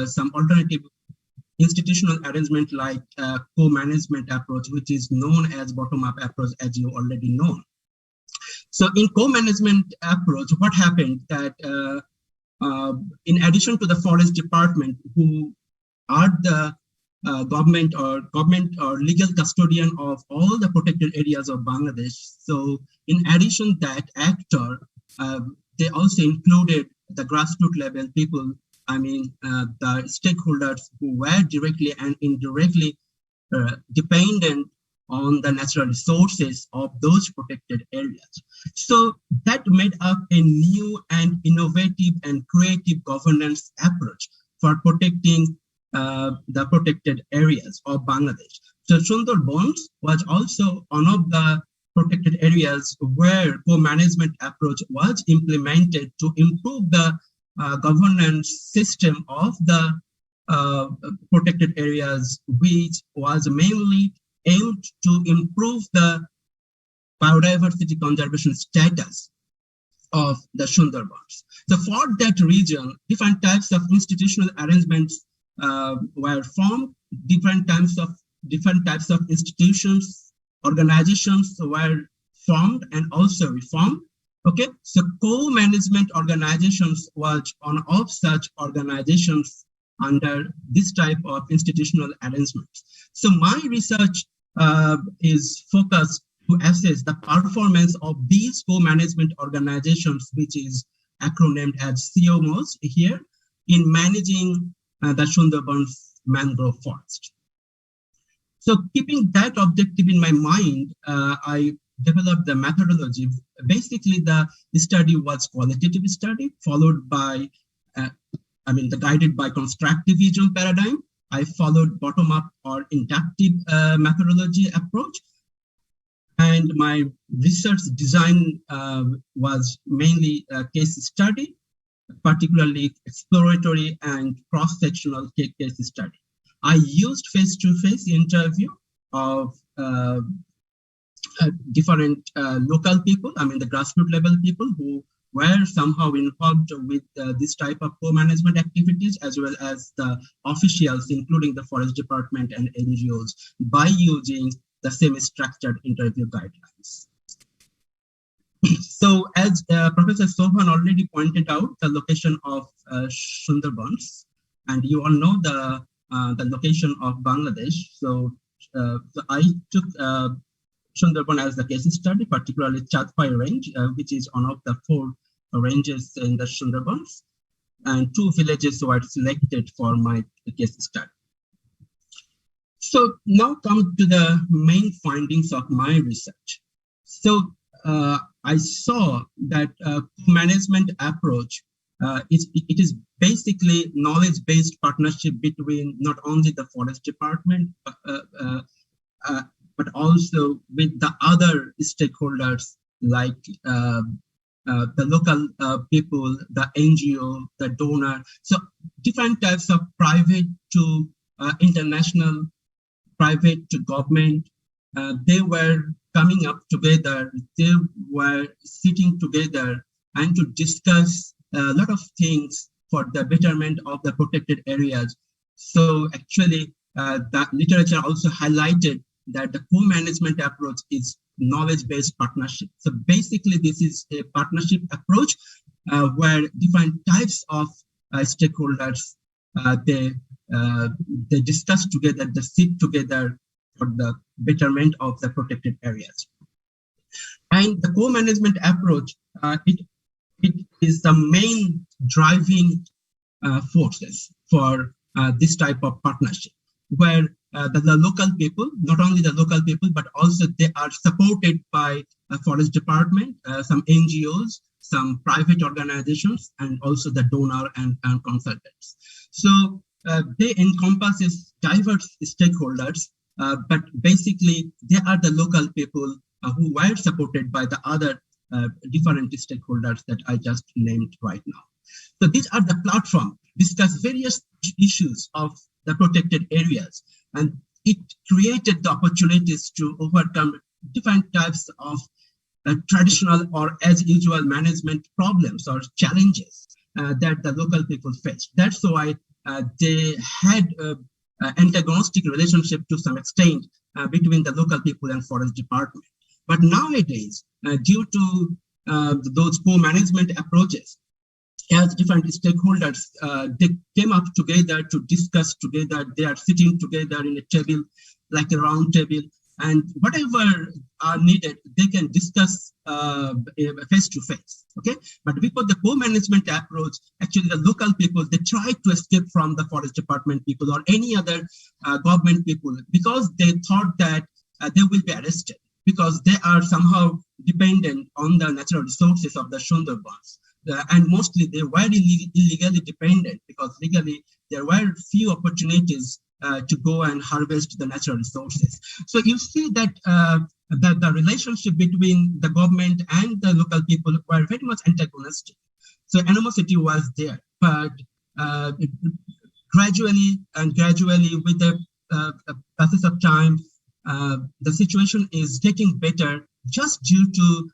Speaker 4: some alternative institutional arrangement like co-management approach, which is known as bottom-up approach, as you already know. So in co-management approach, what happened that in addition to the forest department, who are the government or legal custodian of all the protected areas of Bangladesh. So in addition that actor, they also included the grassroots level people, I mean, the stakeholders who were directly and indirectly dependent on the natural resources of those protected areas. So that made up a new and innovative and creative governance approach for protecting the protected areas of Bangladesh. So Sundarbans was also one of the protected areas where co-management approach was implemented to improve the governance system of the protected areas, which was mainly aimed to improve the biodiversity conservation status of the Sundarbans. So for that region, different types of institutional arrangements were formed, different types of institutions, organizations were formed and also reformed. Okay, so co-management organizations was one of such organizations under this type of institutional arrangements. So my research is focused to assess the performance of these co-management organizations, which is acronymed as COMOs here, in managing the Sundarbans mangrove forest. So keeping that objective in my mind, I developed the methodology. Basically, the study was qualitative study followed by, guided by constructivism paradigm. I followed bottom-up or inductive methodology approach. And my research design was mainly a case study, particularly exploratory and cross-sectional case study. I used face-to-face interview of different local people, the grassroots level people who were somehow involved with this type of co-management activities, as well as the officials, including the forest department and NGOs, by using the semi-structured interview guidelines. So as Professor Sohan already pointed out, the location of Sundarbans, and you all know the location of Bangladesh. So I took Sundarban as the case study, particularly Chatpai range, which is one of the 4 ranges in the Sundarbans, and 2 villages were selected for my case study. So now come to the main findings of my research. So I saw that management approach, it is basically knowledge-based partnership between not only the forest department, but also with the other stakeholders like the local people, the NGO, the donor. So different types of private to international, private to government, they were coming up together, they were sitting together and to discuss a lot of things for the betterment of the protected areas. So actually, the literature also highlighted that the co-management approach is knowledge-based partnership. So basically, this is a partnership approach where different types of stakeholders, they discuss together, they sit together for the betterment of the protected areas. And the co-management approach, it is the main driving forces for this type of partnership, where the local people, not only the local people, but also they are supported by a forest department, some NGOs, some private organizations, and also the donor and consultants. So they encompasses diverse stakeholders, but basically they are the local people who were supported by the other different stakeholders that I just named right now. So these are the platform discuss various issues of the protected areas, and it created the opportunities to overcome different types of traditional or as usual management problems or challenges that the local people faced. That's why they had antagonistic relationship to some extent between the local people and forest department. But nowadays, due to those co-management approaches, as different stakeholders, they came up together to discuss together. They are sitting together in a table, like a round table, and whatever are needed, they can discuss face to face. Okay, but before the co-management approach, actually the local people, they tried to escape from the forest department people or any other government people because they thought that they will be arrested because they are somehow dependent on the natural resources of the Sundarbans. And mostly they were illegally dependent because legally there were few opportunities to go and harvest the natural resources. So you see that the relationship between the government and the local people were very much antagonistic. So animosity was there, but gradually with the passage of time, the situation is getting better just due to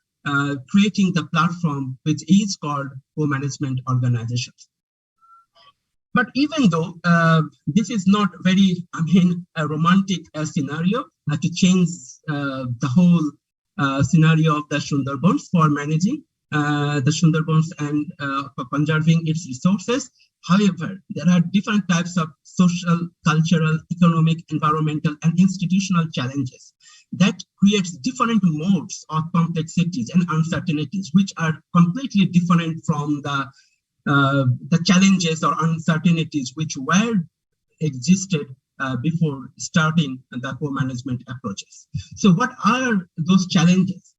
Speaker 4: creating the platform which is called co-management organizations. But even though this is not very, a romantic scenario to change the whole scenario of the Sundarbans for managing the Sundarbans and for conserving its resources. However, there are different types of social, cultural, economic, environmental, and institutional challenges that creates different modes of complexities and uncertainties, which are completely different from the challenges or uncertainties which were existed before starting the co-management approaches. So what are those challenges?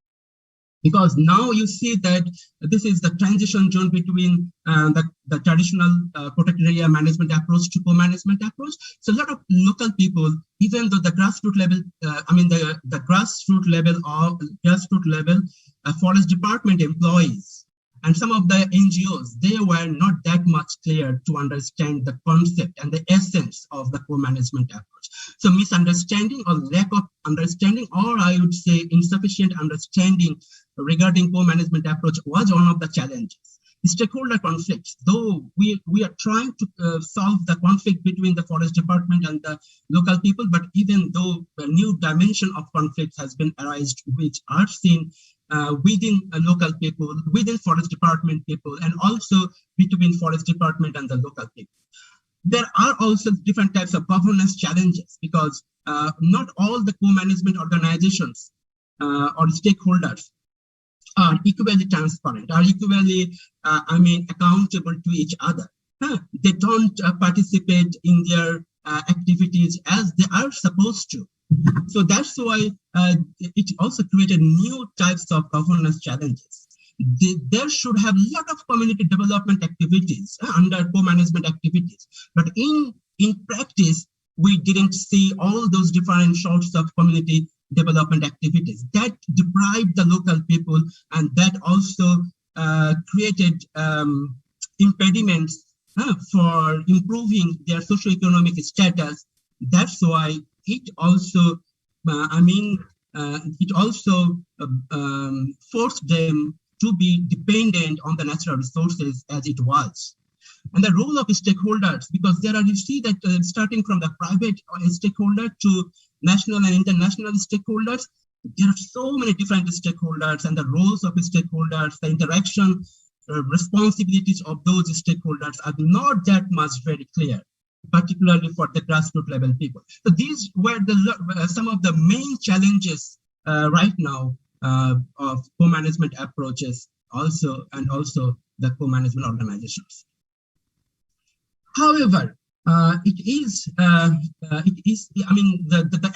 Speaker 4: Because now you see that this is the transition zone between the traditional protected area management approach to co-management approach. So a lot of local people, even though the grassroots level, the grassroots level forest department employees and some of the NGOs, they were not that much clear to understand the concept and the essence of the co-management approach. So misunderstanding or lack of understanding, or I would say insufficient understanding regarding co-management approach was one of the challenges. Stakeholder conflicts, though we are trying to solve the conflict between the forest department and the local people, but even though a new dimension of conflicts has been arised, which are seen within local people, within forest department people, and also between forest department and the local people. There are also different types of governance challenges because not all the co-management organizations or stakeholders are equally transparent, are equally, accountable to each other. They don't participate in their activities as they are supposed to. So that's why it also created new types of governance challenges. There should have a lot of community development activities under co-management activities, but in practice, we didn't see all those different sorts of community development activities that deprived the local people, and that also created impediments for improving their socioeconomic status. That's why it also, forced them to be dependent on the natural resources as it was. And the role of stakeholders, because there are, you see that starting from the private stakeholder to national and international stakeholders, there are so many different stakeholders, and the roles of stakeholders, the interaction responsibilities of those stakeholders are not that much very clear, particularly for the grassroots level people. So these were some of the main challenges right now of co-management approaches, also the co-management organizations. However, the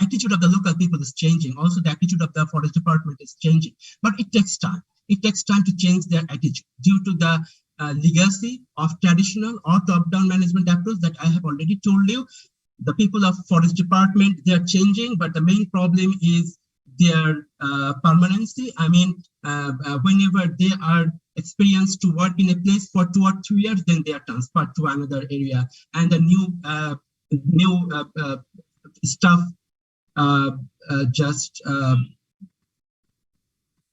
Speaker 4: attitude of the local people is changing. Also, the attitude of the forest department is changing, but it takes time. it takes time to change their attitude due to the legacy of traditional or top-down management approach that I have already told you. The people of forest department, they are changing, but the main problem is their permanency. I mean, whenever they are experienced to work in a place for 2 or 3 years, then they are transferred to another area, and the new staff just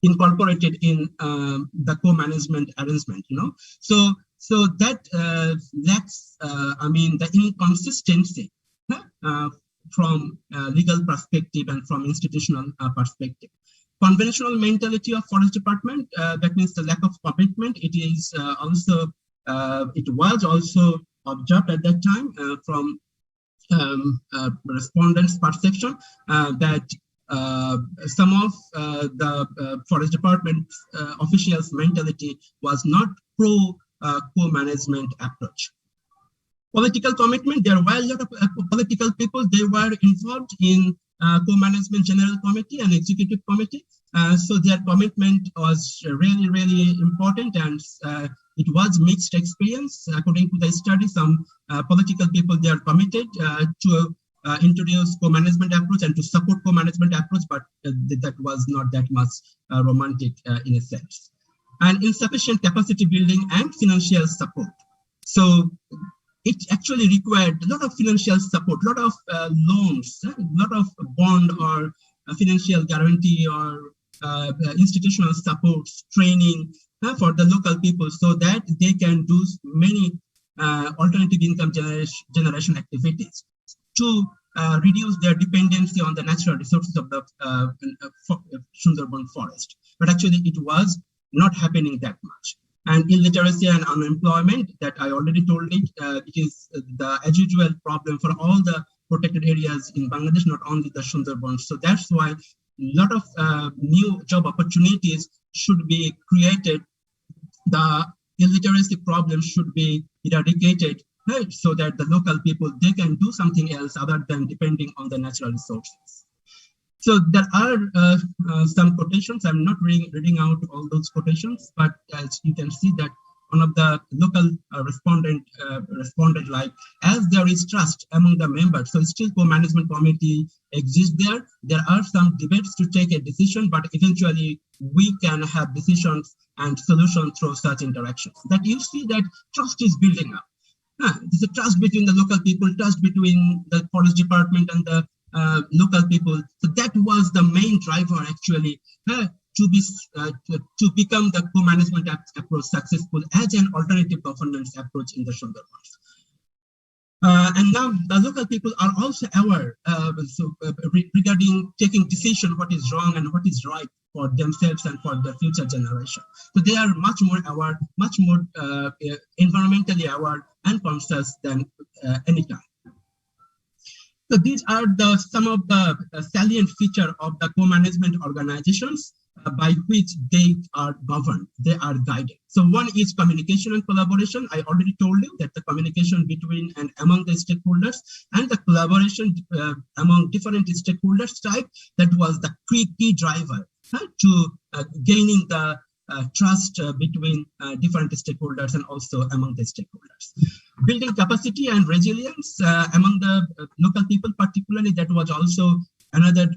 Speaker 4: incorporated in the co-management arrangement, so that lacks, I mean, the inconsistency from legal perspective and from institutional perspective. Conventional mentality of forest department, that means the lack of commitment. It is also, it was also observed at that time from respondents' perception that some of the forest department officials' mentality was not pro co-management approach. Political commitment, there were a lot of political people, they were involved in co-management general committee and executive committee. So their commitment was really, really important, and it was mixed experience. According to the study, some political people, they are committed to introduce co-management approach and to support co-management approach, but that was not that much romantic in a sense. And insufficient capacity building and financial support. So it actually required a lot of financial support, a lot of loans, a lot of bond or financial guarantee or institutional support, training for the local people so that they can do many alternative income generation activities to reduce their dependency on the natural resources of the Sundarban forest. But actually it was not happening that much. And illiteracy and unemployment, that I already told it, it is the as usual problem for all the protected areas in Bangladesh, not only the Sundarban. So that's why a lot of new job opportunities should be created. The illiteracy problem should be eradicated, right? So that the local people, they can do something else other than depending on the natural resources. So there are some quotations. I'm not reading out all those quotations, but as you can see that one of the local respondent responded like, as there is trust among the members, so still co-management committee exists there. There are some debates to take a decision, but eventually we can have decisions and solutions through such interactions. That you see that trust is building up. There's a trust between the local people, trust between the forest department and the local people. So that was the main driver actually to become the co-management approach successful as an alternative governance approach in the Sundarbans. And now the local people are also aware regarding taking decision what is wrong and what is right for themselves and for the future generation. So they are much more aware, much more environmentally aware and conscious than any time. So these are some of the salient features of the co-management organizations by which they are governed, they are guided. So one is communication and collaboration. I already told you that the communication between and among the stakeholders and the collaboration among different stakeholders type, that was the key driver to gaining the trust between different stakeholders and also among the stakeholders. Building capacity and resilience among the local people particularly, that was also another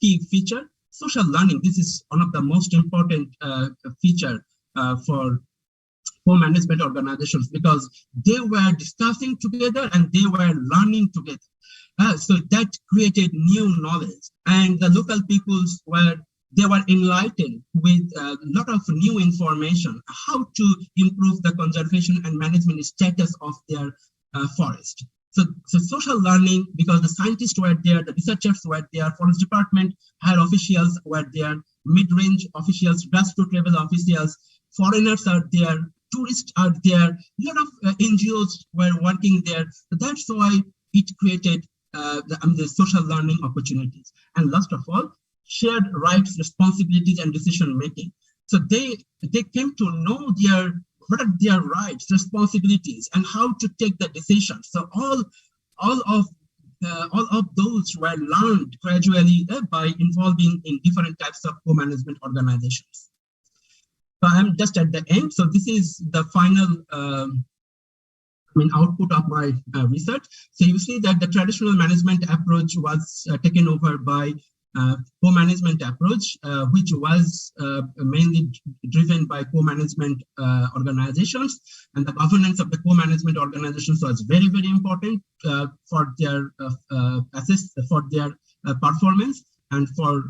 Speaker 4: key feature. Social learning, this is one of the most important feature for co-management organizations, because they were discussing together and they were learning together. So that created new knowledge, and the local peoples were enlightened with a lot of new information, how to improve the conservation and management status of their forest. So social learning, because the scientists were there, the researchers were there, forest department, higher officials were there, mid-range officials, grassroots level officials, foreigners are there, tourists are there, a lot of NGOs were working there. So that's why it created the social learning opportunities. And last of all, shared rights, responsibilities, and decision making. So they came to know what are their rights, responsibilities, and how to take the decisions. So all of those were learned gradually by involving in different types of co-management organizations. So I'm just at the end. So this is the final output of my research. So you see that the traditional management approach was taken over by co-management approach, which was mainly driven by co-management organizations, and the governance of the co-management organizations was very, very important for their performance and for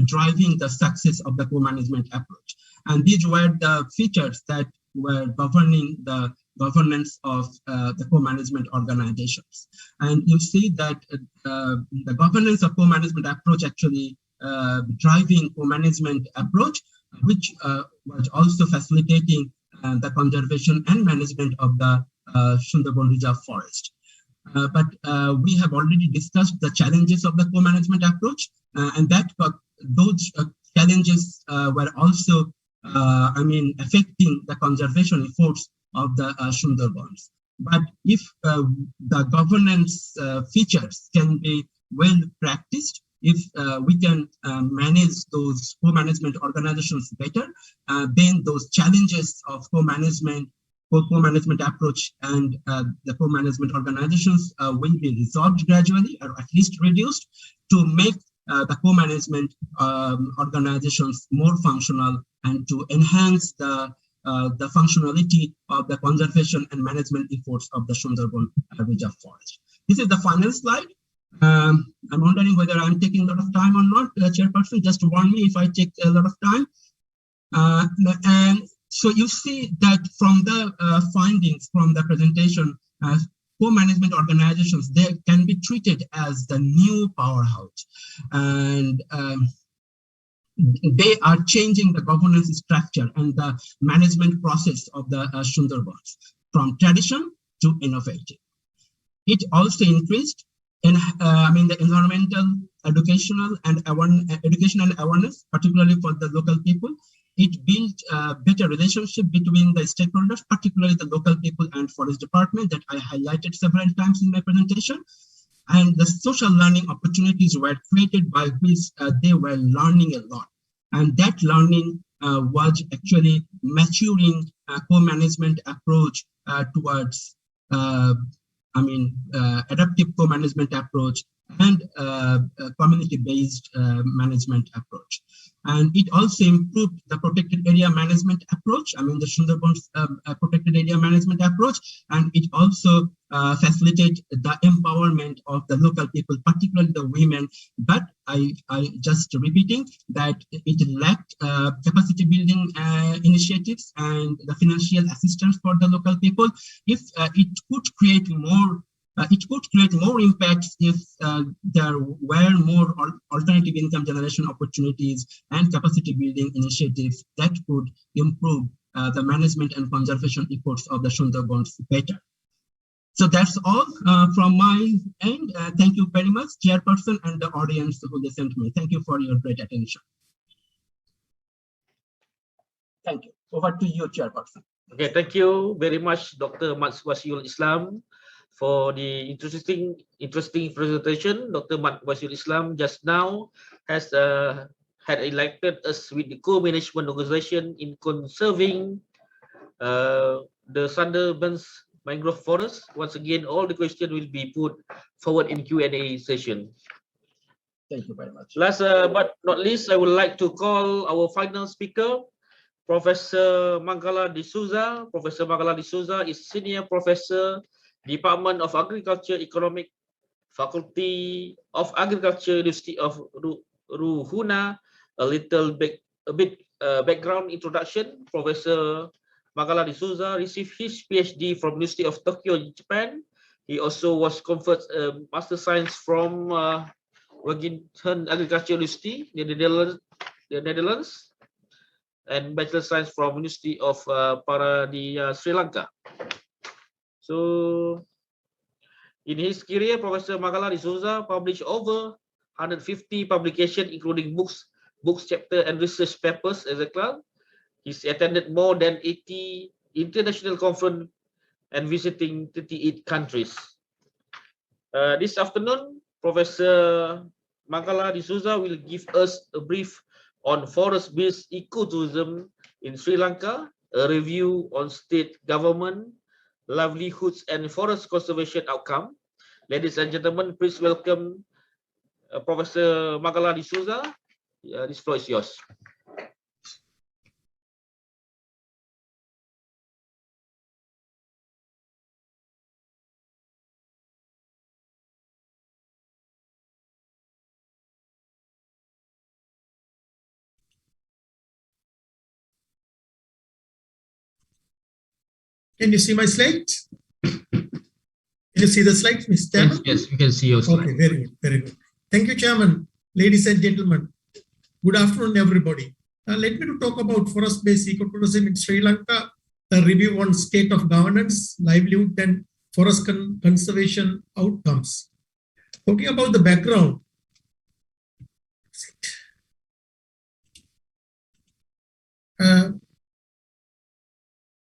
Speaker 4: driving the success of the co-management approach. And these were the features that were governing the governance of the co-management organizations. And you see that the governance of co-management approach actually driving co-management approach, which was also facilitating the conservation and management of the Sundarban Reserve Forest. But we have already discussed the challenges of the co-management approach, and that those challenges were also affecting the conservation efforts of the Sundarbans. But if the governance features can be well practiced, if we can manage those co-management organizations better, then those challenges of co-management approach and the co-management organizations will be resolved gradually, or at least reduced, to make the co-management organizations more functional and to enhance the functionality of the conservation and management efforts of the Sundarban Reserve Forest. This is the final slide. I'm wondering whether I'm taking a lot of time or not. Chairperson, just warn me if I take a lot of time. And so you see that from the findings from the presentation, co-management organizations, they can be treated as the new powerhouse. And they are changing the governance structure and the management process of the Sundarbans from tradition to innovative. It also increased in the environmental, educational and awareness, particularly for the local people. It built a better relationship between the stakeholders, particularly the local people and forest department that I highlighted several times in my presentation. And the social learning opportunities were created by which they were learning a lot. And that learning was actually maturing co-management approach towards adaptive co-management approach and community-based management approach. And it also improved the protected area management approach, the Sundarbans protected area management approach, and it also facilitated the empowerment of the local people, particularly the women. But I just repeating that it lacked capacity building initiatives and the financial assistance for the local people. If it could create more impacts if there were more alternative income generation opportunities and capacity building initiatives that could improve the management and conservation efforts of the Sundarbans better. So that's all from my end. Thank you very much, Chairperson, and the audience who listened to me. Thank you for your great attention. Thank you. Over to you, Chairperson.
Speaker 2: Okay, thank you very much, Dr. Mat Wasiul Islam, for the interesting presentation. Dr. Mat Wasiul Islam just now has had elected us with the co-management organization in conserving the Sundarbans mangrove forest. Once again, all the questions will be put forward in Q&A session.
Speaker 4: Thank you very much.
Speaker 2: Last but not least, I would like to call our final speaker, Professor Mangala D'Souza. Professor Mangala D'Souza is Senior Professor, Department of Agriculture Economic, Faculty of Agriculture, University of Ruhuna. A bit background introduction. Professor Mangala D'Souza received his PhD from University of Tokyo, Japan. He also was conferred Master Science from Wageningen Agriculture University, the Netherlands, and Bachelor Science from University of Paradise, Sri Lanka. So, in his career, Professor Mangala D'Souza published over 150 publications, including books, chapter, and research papers, etc. He's attended more than 80 international conferences and visiting 38 countries. This afternoon, Professor Mangala D'Souza will give us a brief on forest-based ecotourism in Sri Lanka, a review on state government, livelihoods and forest conservation outcome. Ladies and gentlemen, please welcome Professor Magala D'Souza. This floor is yours.
Speaker 6: Can you see my slides? Can you see the slides, Mr. Chairman?
Speaker 2: Yes, we can see your slide.
Speaker 6: Okay, very good, very good. Thank you, Chairman. Ladies and gentlemen, good afternoon, everybody. Let me to talk about forest-based ecotourism in Sri Lanka, a review on state of governance, livelihood, and forest conservation outcomes. Talking about the background,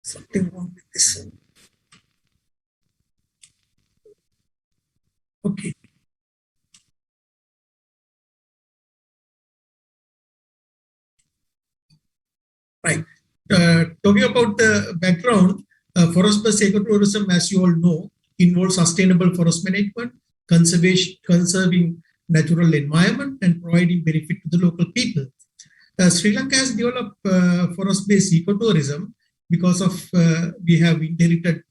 Speaker 6: something wrong with this. Okay. Right. Talking about the background, forest-based ecotourism, as you all know, involves sustainable forest management, conserving natural environment, and providing benefit to the local people. Sri Lanka has developed forest-based ecotourism because of we have inherited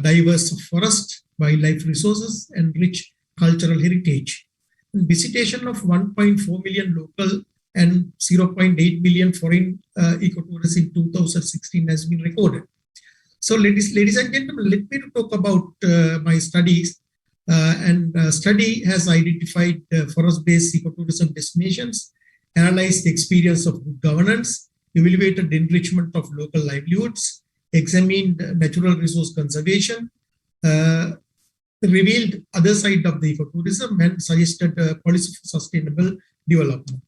Speaker 6: diverse forest, wildlife resources, and rich cultural heritage. And visitation of 1.4 million local and 0.8 million foreign ecotourists in 2016 has been recorded. So, ladies and gentlemen, let me talk about my studies. Study has identified forest-based ecotourism destinations, analyzed the experience of good governance, evaluated enrichment of local livelihoods, examined natural resource conservation, revealed other side of the ecotourism, and suggested policy for sustainable development.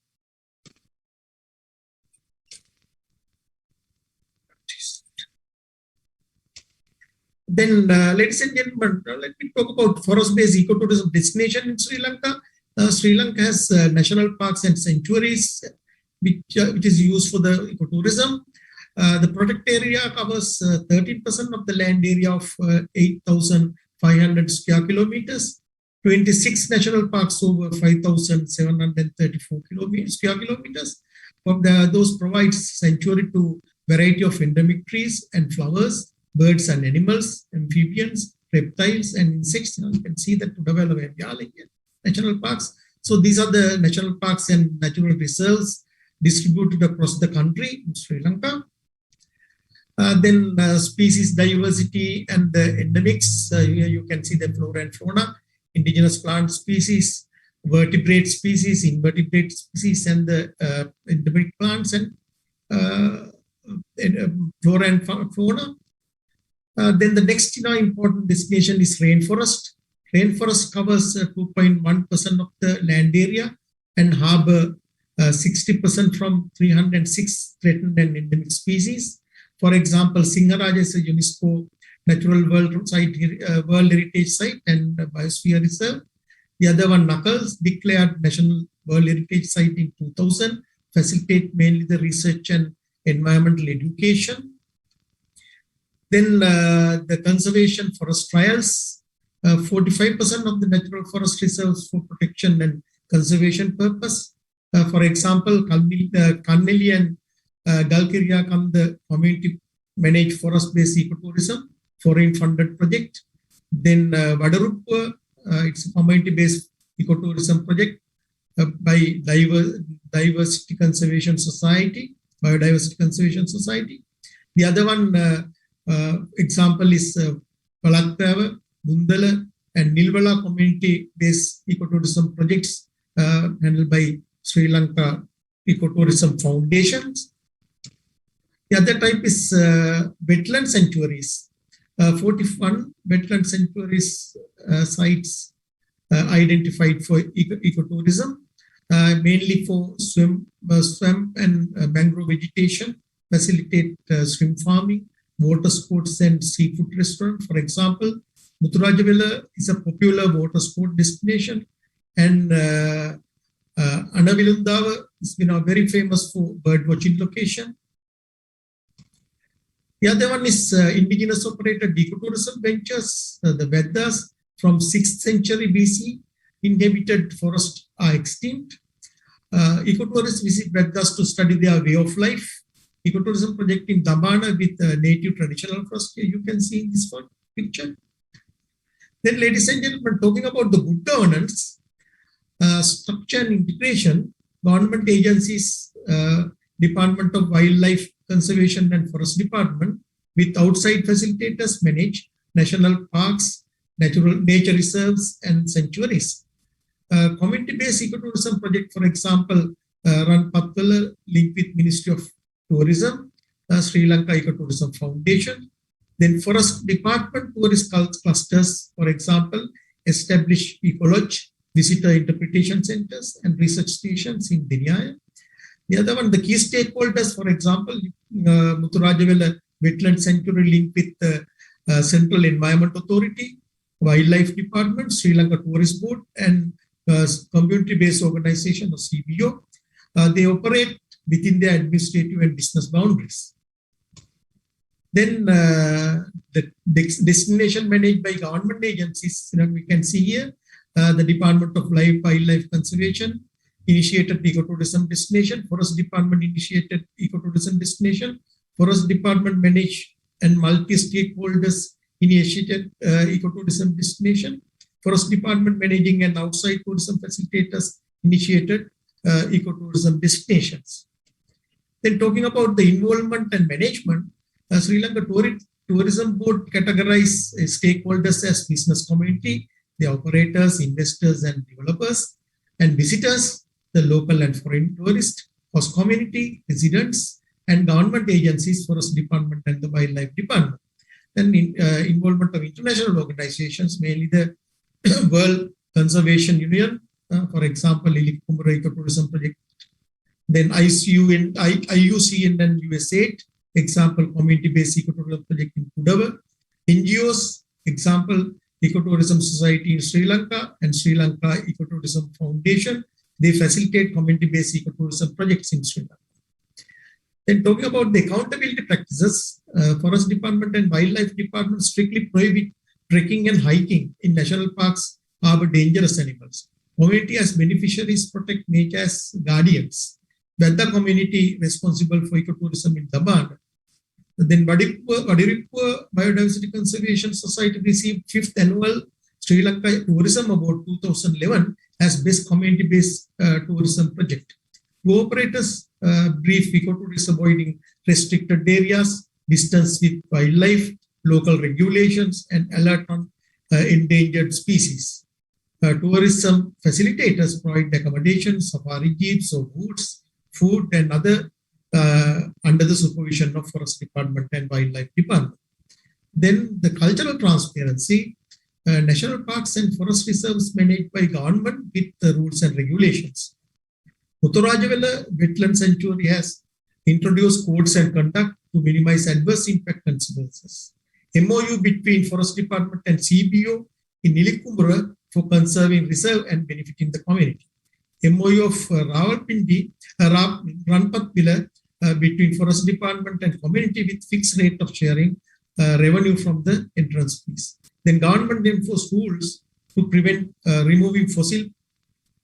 Speaker 6: Then, ladies and gentlemen, let me talk about forest-based ecotourism destination in Sri Lanka. Sri Lanka has national parks and sanctuaries, which is used for the ecotourism. The protected area covers 13% of the land area of 8,500 square kilometers. 26 national parks over 5,734 square kilometers. Those provide sanctuary to variety of endemic trees and flowers, birds and animals, amphibians, reptiles, and insects. You can see that to develop national parks. So these are the national parks and natural reserves distributed across the country in Sri Lanka. Then species diversity and the endemics. Here you can see the flora and fauna, indigenous plant species, vertebrate species, invertebrate species, and the endemic plants and flora and fauna. Then the next important destination is rainforest. Rainforest covers 2.1% of the land area and harbor 60% from 306 threatened and endemic species. For example, Singaraja is a UNESCO Natural World Heritage Site and Biosphere Reserve. The other one, Knuckles, declared National World Heritage Site in 2000, facilitate mainly the research and environmental education. Then the conservation forest trials, 45% of the natural forest reserves for protection and conservation purpose. For example, Kanneli and Galkiria come the community managed forest-based ecotourism, foreign funded project. Then Vadaruppa, it's a community-based ecotourism project by Biodiversity Conservation Society. The other one example is Palattava, Bundala, and Nilvala community-based ecotourism projects handled by Sri Lanka Ecotourism Foundations. The other type is wetland sanctuaries. 41 wetland sanctuaries sites identified for ecotourism, mainly for swamp and mangrove vegetation, facilitate swim farming, water sports, and seafood restaurant. For example, Muthurajavilla is a popular water sport destination, and Anavilundava is very famous for bird watching location. The other one is indigenous operated ecotourism ventures. The Vedas from 6th century BC, inhabited forests are extinct. Ecotourists visit Vedas to study their way of life. Ecotourism project in Dambana with native traditional forest. You can see in this one picture. Then, ladies and gentlemen, talking about the good governance, structure and integration, government agencies, Department of Wildlife Conservation and Forest Department with outside facilitators manage national parks, nature reserves and sanctuaries. Community-based ecotourism project, for example, run Patwala linked with Ministry of Tourism, Sri Lanka Ecotourism Foundation. Then Forest Department tourist clusters, for example, establish Ecolodge, visitor interpretation centers and research stations in Dinyaya. The other one, the key stakeholders, for example, Muthurajavela Wetland Sanctuary linked with the Central Environment Authority, Wildlife Department, Sri Lanka Tourist Board, and community-based organization of CBO. They operate within their administrative and business boundaries. Then the destination managed by government agencies, we can see here, the Department of Wildlife Conservation initiated ecotourism destination, Forest Department initiated ecotourism destination, Forest Department managed and multi-stakeholders initiated ecotourism destination, Forest Department managing and outside tourism facilitators initiated ecotourism destinations. Then talking about the involvement and management, Sri Lanka Tourism Board categorize stakeholders as business community, the operators, investors and developers, and visitors, the local and foreign tourists, host community, residents, and government agencies, Forest Department and the Wildlife Department. Then involvement of international organizations, mainly the World Conservation Union, for example, Ilikumbura Ecotourism Project. Then IUCN and USAID, example, community-based ecotourism project in Kudava. NGOs, example, Ecotourism Society in Sri Lanka and Sri Lanka Ecotourism Foundation. They facilitate community-based ecotourism projects in Sri Lanka. Then talking about the accountability practices, Forest Department and Wildlife Department strictly prohibit trekking and hiking in national parks harbor dangerous animals. Community as beneficiaries protect nature as guardians. Vedda community responsible for ecotourism in Daman. Then Vadiripur Biodiversity Conservation Society received 5th annual Sri Lanka Tourism Award 2011 as best community-based tourism project. Two operators brief ecotourism avoiding restricted areas, distance with wildlife, local regulations, and alert on endangered species. Tourism facilitators provide accommodation, safari jeeps or boats, food, and other under the supervision of Forest Department and Wildlife Department. Then the cultural transparency, national parks and forest reserves managed by government with the rules and regulations. Muthurajavela Wetland Sanctuary has introduced codes and conduct to minimize adverse impact consequences. MOU between Forest Department and CBO in Nilikumbura for conserving reserve and benefiting the community. MOU of Rawalpindi, Ranpatwila between Forest Department and community with fixed rate of sharing revenue from the entrance fees. Then government enforced rules to prevent removing fossil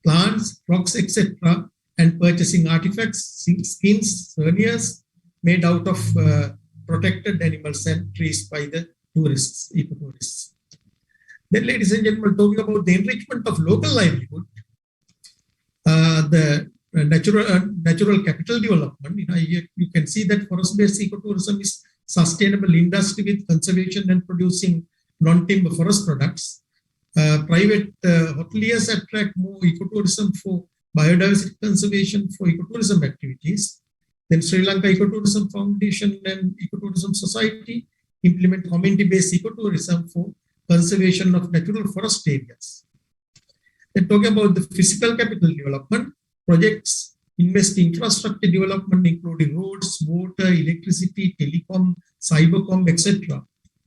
Speaker 6: plants, rocks, etc., and purchasing artifacts, skins, souvenirs made out of protected animals and trees by the tourists, ecotourists. Then, ladies and gentlemen, talking about the enrichment of local livelihood, the natural capital development, you can see that forest-based ecotourism is sustainable industry with conservation and producing non-timber forest products. Private hoteliers attract more ecotourism for biodiversity conservation for ecotourism activities. Then Sri Lanka Ecotourism Foundation and Ecotourism Society implement community-based ecotourism for conservation of natural forest areas. Then talking about the physical capital development, projects invest in infrastructure development including roads, water, electricity, telecom, cybercom, etc.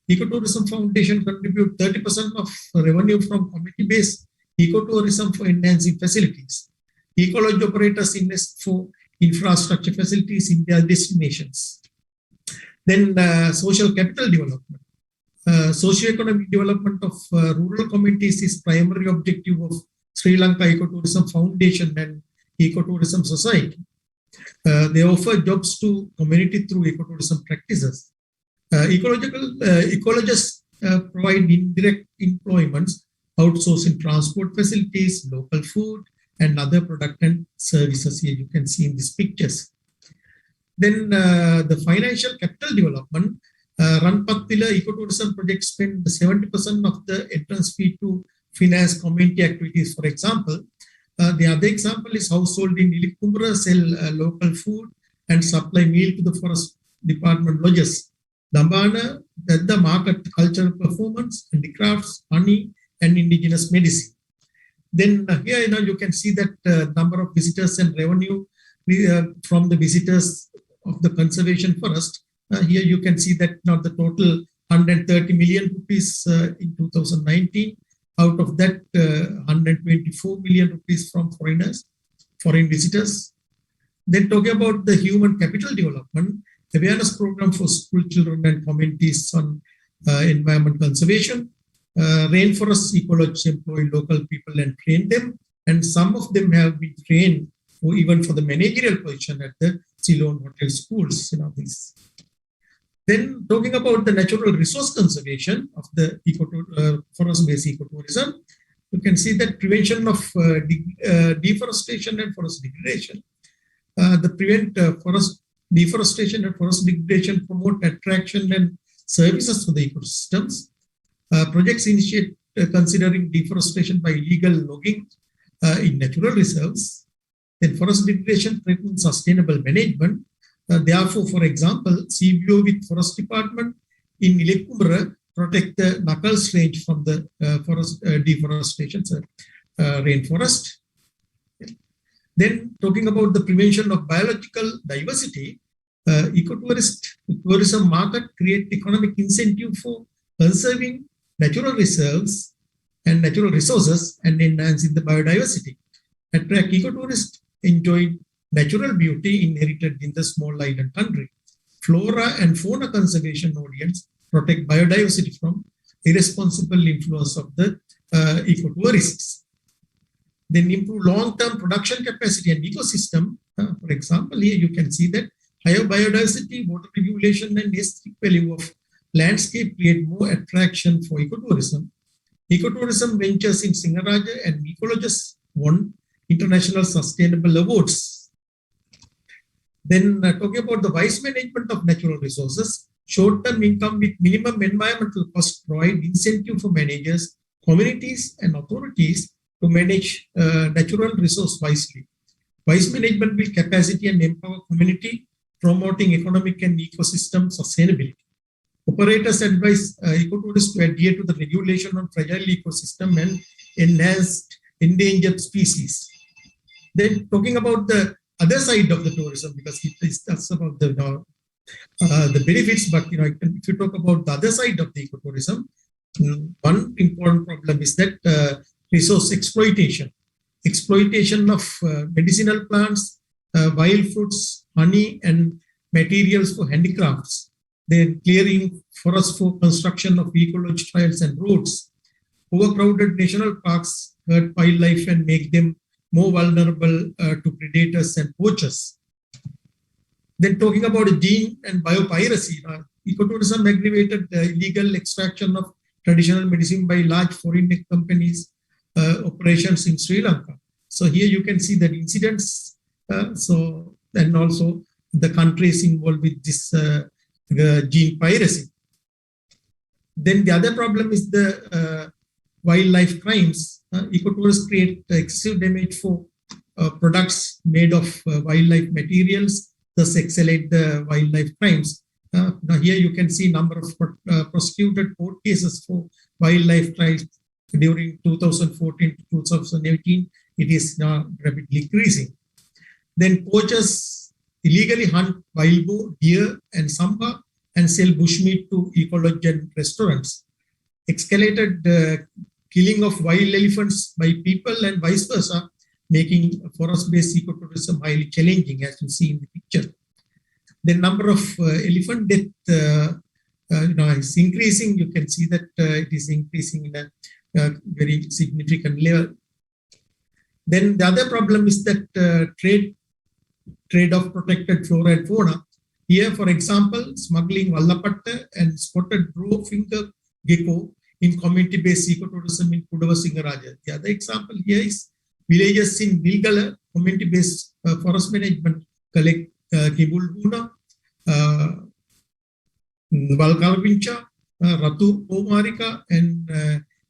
Speaker 6: Ecotourism Foundation contribute 30% of revenue from community-based ecotourism for enhancing facilities. Ecology operators invest for infrastructure facilities in their destinations. Then social capital development. Socio-economic development of rural communities is primary objective of Sri Lanka Ecotourism Foundation and Ecotourism Society. They offer jobs to community through ecotourism practices. Ecologists provide indirect employments, outsourcing transport facilities, local food, and other product and services. Here you can see in these pictures. Then the financial capital development, Ranpathila ecotourism project spend 70% of the entrance fee to finance community activities. For example, the other example is household in Ilikumbura sell local food and supply meal to the forest department lodges. Dambana, the market cultural performance, handicrafts, honey, and indigenous medicine. Then here you can see that number of visitors and revenue from the visitors of the conservation forest. Here you can see that now the total 130 million rupees in 2019. Out of that, 124 million rupees from foreign visitors. Then talking about the human capital development, awareness program for school children and communities on environment conservation. Rainforest ecologists employ local people and train them, and some of them have been trained even for the managerial position at the Ceylon Hotel schools. These. Then talking about the natural resource conservation of the forest-based ecotourism, you can see that prevention of deforestation and forest degradation. The prevent forest deforestation and forest degradation, promote attraction and services for the ecosystems. Projects initiate considering deforestation by illegal logging in natural reserves. Then forest degradation threatens sustainable management. Therefore, for example, CBO with Forest Department in Ilikumbura protect the Knuckles range from the forest deforestation, rainforest. Then talking about the prevention of biological diversity, ecotourism market create economic incentive for conserving natural reserves and natural resources and enhancing the biodiversity. Attract ecotourists enjoy natural beauty inherited in the small island country. Flora and fauna conservation audience protect biodiversity from irresponsible influence of the ecotourists. Then improve long-term production capacity and ecosystem. For example, here you can see that higher biodiversity, water regulation, and aesthetic value of landscape create more attraction for ecotourism. Ecotourism ventures in Singaraja and ecologists won international sustainable awards. Then talking about the wise management of natural resources, short-term income with minimum environmental cost provide incentive for managers, communities, and authorities to manage natural resource wisely. Wise management build capacity and empower community, promoting economic and ecosystem sustainability. Operators advise ecotourists to adhere to the regulation on fragile ecosystem and enhanced endangered species. Then talking about the other side of the tourism, because that's about the benefits, but if you talk about the other side of the ecotourism, one important problem is that resource exploitation of medicinal plants, wild fruits, honey, and materials for handicrafts. Then clearing forests for construction of ecology trails and roads. Overcrowded national parks hurt wildlife and make them more vulnerable to predators and poachers. Then talking about gene and biopiracy, ecotourism aggravated illegal extraction of traditional medicine by large foreign companies' operations in Sri Lanka. So here you can see that incidents, and also the countries involved with this gene piracy. Then the other problem is the wildlife crimes. Ecotourists create excessive damage for products made of wildlife materials, thus escalate the wildlife crimes. Now here you can see number of prosecuted court cases for wildlife crimes during 2014 to 2018. It is now rapidly increasing. Then poachers illegally hunt wild boar, deer, and samba and sell bushmeat to ecology and restaurants. Escalated killing of wild elephants by people and vice versa making forest-based ecotourism highly challenging, as you see in the picture. The number of elephant death is increasing. You can see that it is increasing in a very significant level. Then the other problem is that trade of protected flora and fauna. Here, for example, smuggling wallapatta and spotted bowfinger gecko in community-based ecotourism in Kudava Singaraja. The other example here is villages in Vilgala, community-based forest management collect Kibulguna, Valkalvincha, Ratu Omarika, and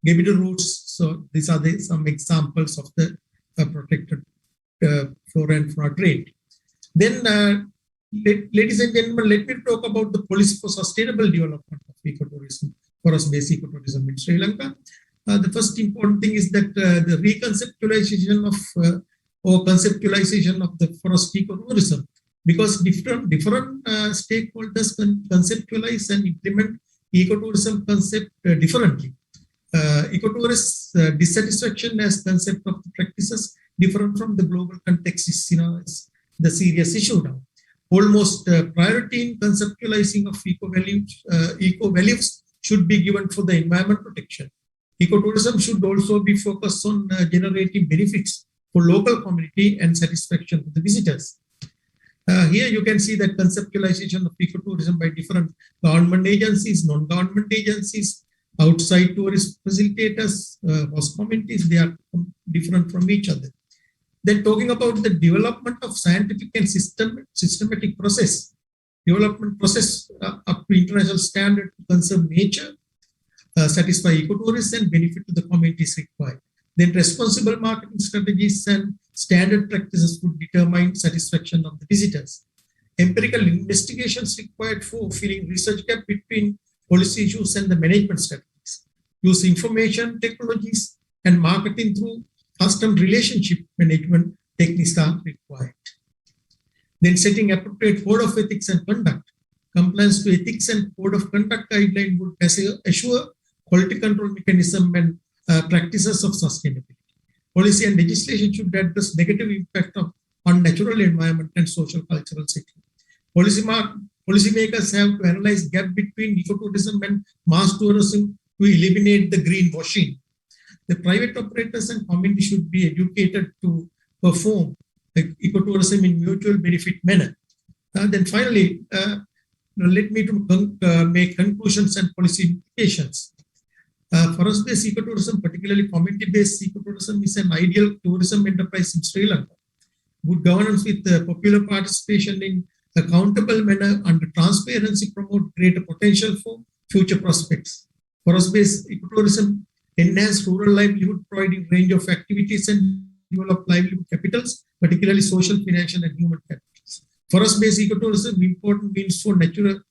Speaker 6: Gebidu roots. So these are some examples of the protected flora and fauna trade. Then, ladies and gentlemen, let me talk about the policy for sustainable development of ecotourism, forest-based ecotourism in Sri Lanka. The first important thing is that the reconceptualization of the forest ecotourism, because different stakeholders can conceptualize and implement ecotourism concept differently. Ecotourist dissatisfaction as concept of the practices different from the global context is the serious issue now. Almost priority in conceptualizing of eco values should be given for the environment protection. Ecotourism should also be focused on generating benefits for local community and satisfaction for the visitors. Here you can see that conceptualization of ecotourism by different government agencies, non-government agencies, outside tourist facilitators, host communities, they are different from each other. Then talking about the development of scientific and systematic development process up to international standard to conserve nature, satisfy ecotourism and benefit to the communities required. Then responsible marketing strategies and standard practices would determine satisfaction of the visitors. Empirical investigations required for filling research gap between policy issues and the management strategies. Use information technologies and marketing through custom relationship management techniques are required. Then setting appropriate code of ethics and conduct. Compliance to ethics and code of conduct guideline would assure quality control mechanism and practices of sustainability. Policy and legislation should address negative impact on natural environment and social cultural setting. Policymakers have to analyze gap between ecotourism and mass tourism to eliminate the greenwashing. The private operators and community should be educated to perform ecotourism in mutual benefit manner. Then finally, let me make conclusions and policy implications. Forest-based ecotourism, particularly community-based ecotourism, is an ideal tourism enterprise in Sri Lanka. Good governance with popular participation in accountable manner under transparency promote greater potential for future prospects. Forest-based ecotourism enhance rural livelihood, providing range of activities and develop livelihood capitals, particularly social, financial, and human capitals. Forest-based ecotourism important means for natural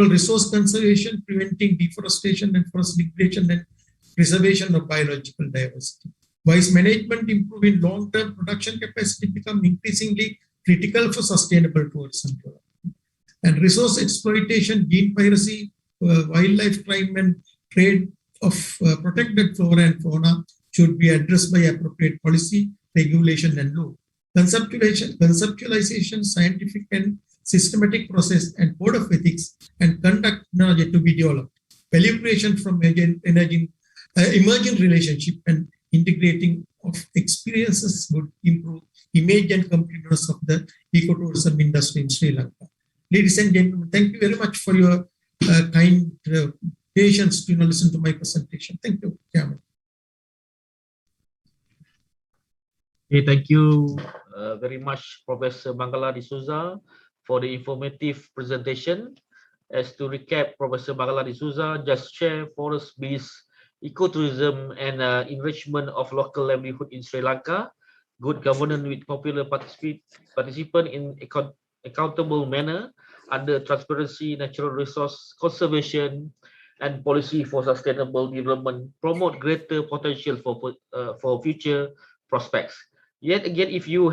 Speaker 6: resource conservation, preventing deforestation and forest degradation, and preservation of biological diversity. Wise management, improving long-term production capacity, become increasingly critical for sustainable tourism development. And resource exploitation, gene piracy, wildlife crime, and trade of protected flora and fauna should be addressed by appropriate policy, regulation, and law. Conceptualization, scientific and systematic process, and code of ethics and conduct knowledge to be developed. Value creation from emerging relationship and integrating of experiences would improve image and competitiveness of the ecotourism industry in Sri Lanka. Ladies and gentlemen, thank you very much for your kind patience to listen to my presentation. Thank you, Chairman.
Speaker 2: Okay, thank you very much, Professor Mangala D'Souza, for the informative presentation. As to recap, Professor Mangala D'Souza just shared forest-based ecotourism and enrichment of local livelihood in Sri Lanka, good governance with popular participant in accountable manner under transparency, natural resource conservation, and policy for sustainable development, promote greater potential for future prospects. Yet again, if you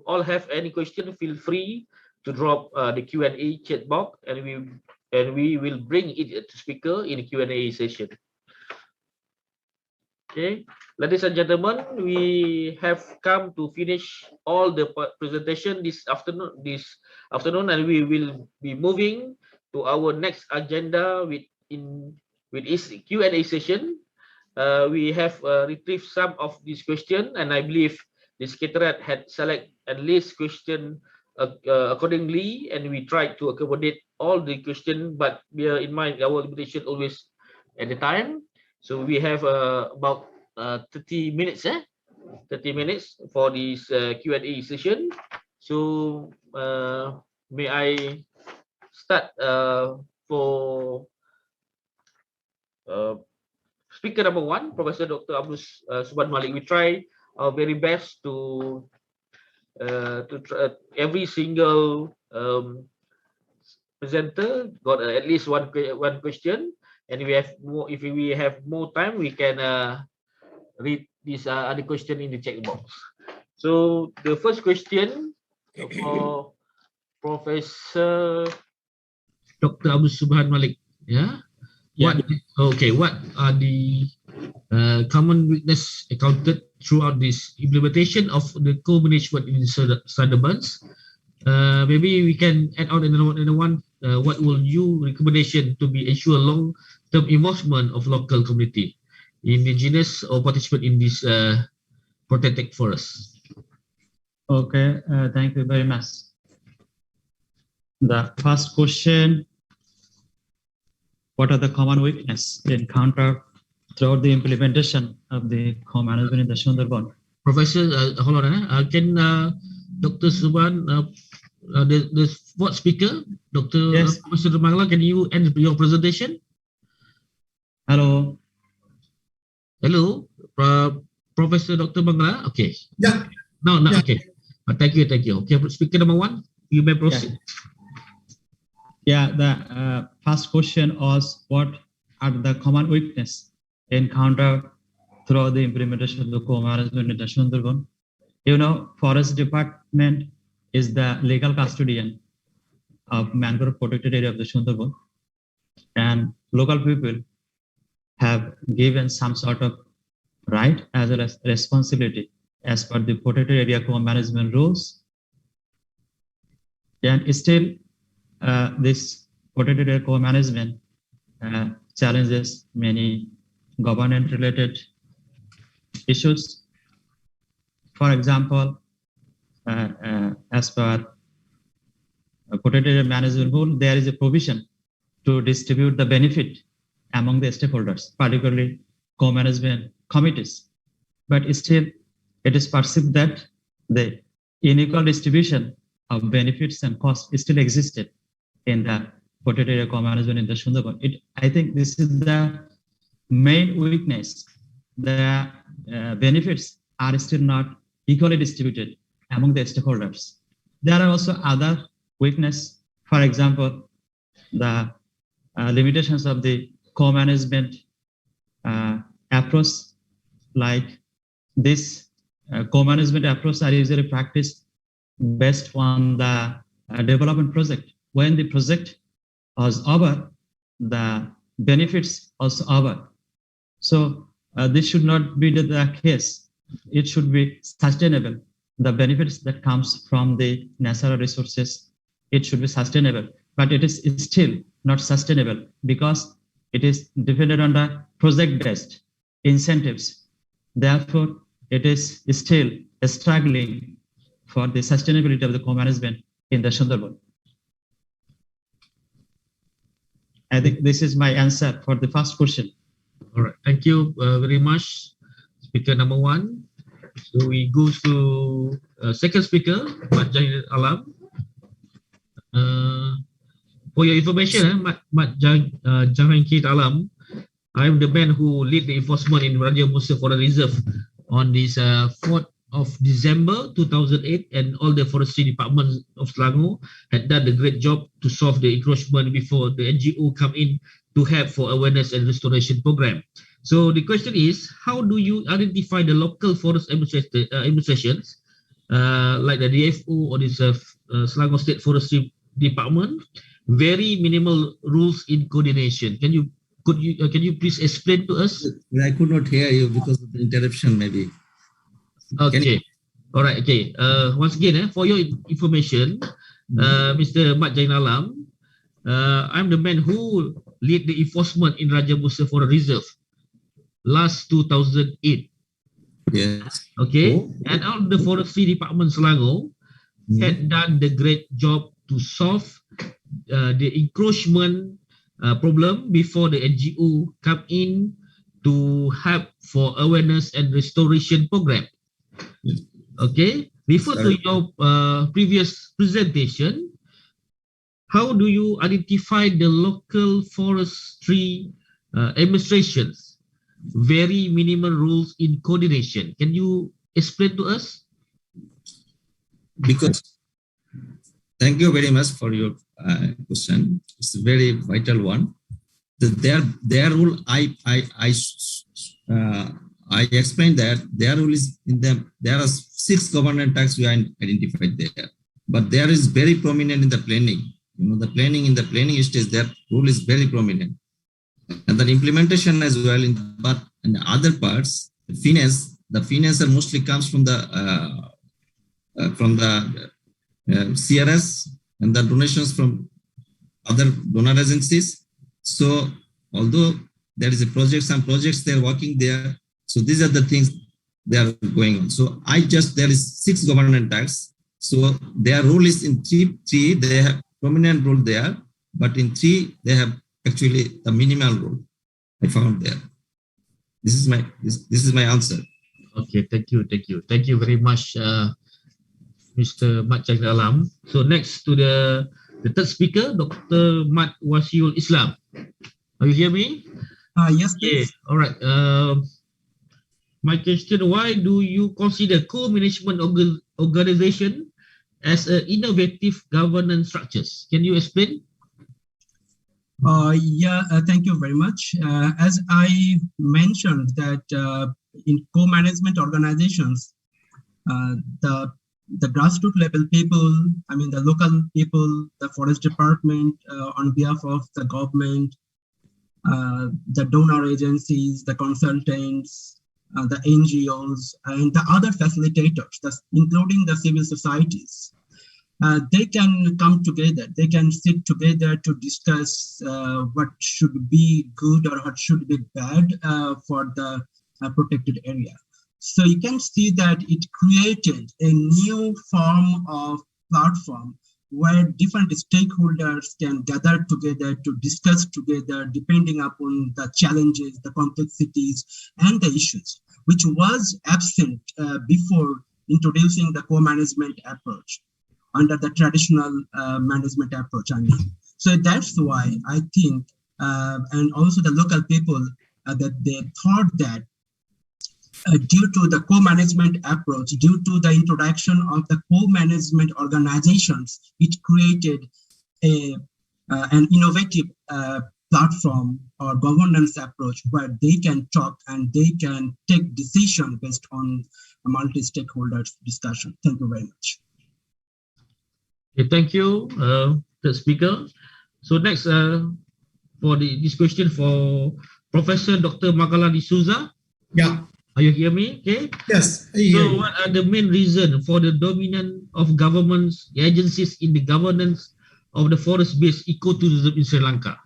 Speaker 2: all have any question, feel free to drop the Q&A chat box, and we will bring it to speaker in the Q&A session. Okay, ladies and gentlemen, we have come to finish all the presentation this afternoon, and we will be moving to our next agenda with Q&A session. We have retrieved some of these questions, and I believe the secretariat had select and list question accordingly, and we tried to accommodate all the question, but bear in mind our limitation always at the time. So we have about 30 minutes, 30 minutes for this Q&A session. So may I start for speaker number one, Professor Dr. Abdul Subhan Malik. We try our very best to try, every single presenter got at least one question, and we have more. If we have more time, we can read this other question in the chat box. So the first question for Professor Dr. Abdul Subhan Malik. Yeah. What are the common weakness encountered throughout this implementation of the co-management in Sundarbans? Maybe we can add on another one. What will you recommendation to be ensure long-term involvement of local community, indigenous or participant in this protected forest?
Speaker 3: Okay, thank you very much. The first question: what are the common weaknesses encountered throughout the implementation of the co-management in the Sundarban?
Speaker 2: Professor, hold on. Can Dr. Subhan, the fourth speaker, Dr.
Speaker 3: Yes.
Speaker 2: Professor Mangla, can you end your presentation?
Speaker 3: Hello.
Speaker 2: Hello, Professor Dr. Mangla. Okay.
Speaker 6: Yeah.
Speaker 2: No,
Speaker 6: Yeah.
Speaker 2: okay. Thank you. Okay, speaker number one, you may proceed.
Speaker 3: Yeah, the first question was, what are the common weakness encountered throughout the implementation of the co-management in the Sundarban? You know, Forest Department is the legal custodian of mangrove protected area of the Sundarban, and local people have given some sort of right as well as responsibility as per the protected area co-management rules. And still, this protected area co-management challenges many governance-related issues. For example, as per protected area management rule, there is a provision to distribute the benefit among the stakeholders, particularly co-management committees. But still, it is perceived that the unequal distribution of benefits and costs still existed in the protected area co-management in the Sundarban. I think this is the main weakness. The benefits are still not equally distributed among the stakeholders. There are also other weaknesses. For example, the limitations of the co-management approach, like this co-management approach are usually practiced based on the development project. When the project was over, the benefits also over. So this should not be the case. It should be sustainable. The benefits that comes from the natural resources, it should be sustainable. But it is still not sustainable because it is dependent on the project-based incentives. Therefore, it is still struggling for the sustainability of the co-management in the Sundarban. I think this is my answer for the first question.
Speaker 2: All right, thank you very much, speaker number one. So we go to second speaker, Mat Alam. For your information, Mat Alam, I'm the man who lead the enforcement in Raja Musa Forest Reserve on this 4th of December 2008, and all the forestry departments of Selangor had done a great job to solve the encroachment before the NGO come in to help for awareness and restoration program. So the question is, how do you identify the local forest administrations like the DFO or this Selangor State Forestry Department? Very minimal rules in coordination. Can you can you please explain to us?
Speaker 5: I could not hear you because of the interruption, maybe.
Speaker 2: Okay. All right. Okay. Once again, for your information, Mr. Mat Jainalam, I'm the man who lead the enforcement in Raja Musa Forest Reserve last 2008.
Speaker 5: Yes.
Speaker 2: Okay. And all the forestry department Selangor had done the great job to solve the encroachment problem before the NGO come in to help for awareness and restoration program.
Speaker 5: Yes.
Speaker 2: Okay. Refer to your previous presentation. How do you identify the local forestry administrations? Very minimal rules in coordination. Can you explain to us?
Speaker 5: Because thank you very much for your question. It's a very vital one. Their rule, I explained that their rule is in them. There are 6 governance tasks we identified there, but there is very prominent in the planning. The planning in the planning stage, that rule is very prominent, and the implementation as well. But in the other parts, the finance mostly comes from the CRS and the donations from other donor agencies. So although there is a project, some projects they're working there. So these are the things they are going on. So there is 6 governance tasks. So their role is in three they have prominent role there, but in 3 they have actually the minimal role I found there. This is my answer.
Speaker 2: Okay, thank you very much, Mr. Mat Jainalam. So next to the third speaker, Dr. Mat Wasiul Islam. Are you hear me?
Speaker 4: Yes, please.
Speaker 2: Okay, all right. My question: why do you consider co-management organization as an innovative governance structures? Can you explain?
Speaker 4: Thank you very much. As I mentioned that in co-management organizations, the grassroots level people, the local people, the forest department on behalf of the government, the donor agencies, the consultants, the NGOs, and the other facilitators, including the civil societies. They can come together, they can sit together to discuss what should be good or what should be bad for the protected area. So you can see that it created a new form of platform where different stakeholders can gather together to discuss together depending upon the challenges, the complexities, and the issues, which was absent before introducing the co-management approach under the traditional management approach. So that's why I think, and also the local people, that they thought that due to the co-management approach, due to the introduction of the co-management organizations, it created an innovative platform or governance approach where they can talk and they can take decision based on a multi-stakeholders discussion. Thank you very much.
Speaker 2: Okay, thank you, the speaker. So next, for this question for Professor Dr. Magalani Souza.
Speaker 6: Yeah.
Speaker 2: Are you hear me? Okay.
Speaker 6: Yes.
Speaker 2: So what are the main reasons for the dominance of governments agencies in the governance of the forest-based ecotourism in Sri Lanka?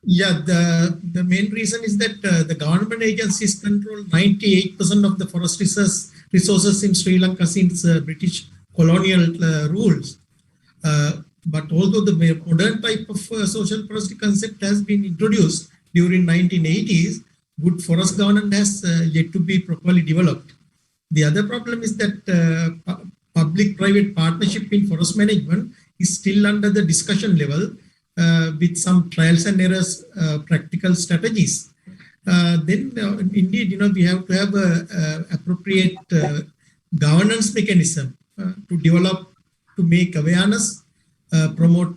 Speaker 6: Yeah, the main reason is that the government agencies control 98% of the forest resources in Sri Lanka since British colonial rules. But although the modern type of social forestry concept has been introduced during 1980s, good forest governance has yet to be properly developed. The other problem is that public-private partnership in forest management is still under the discussion level with some trials and errors, practical strategies. Indeed, we have to have a appropriate governance mechanism to develop, to make awareness, promote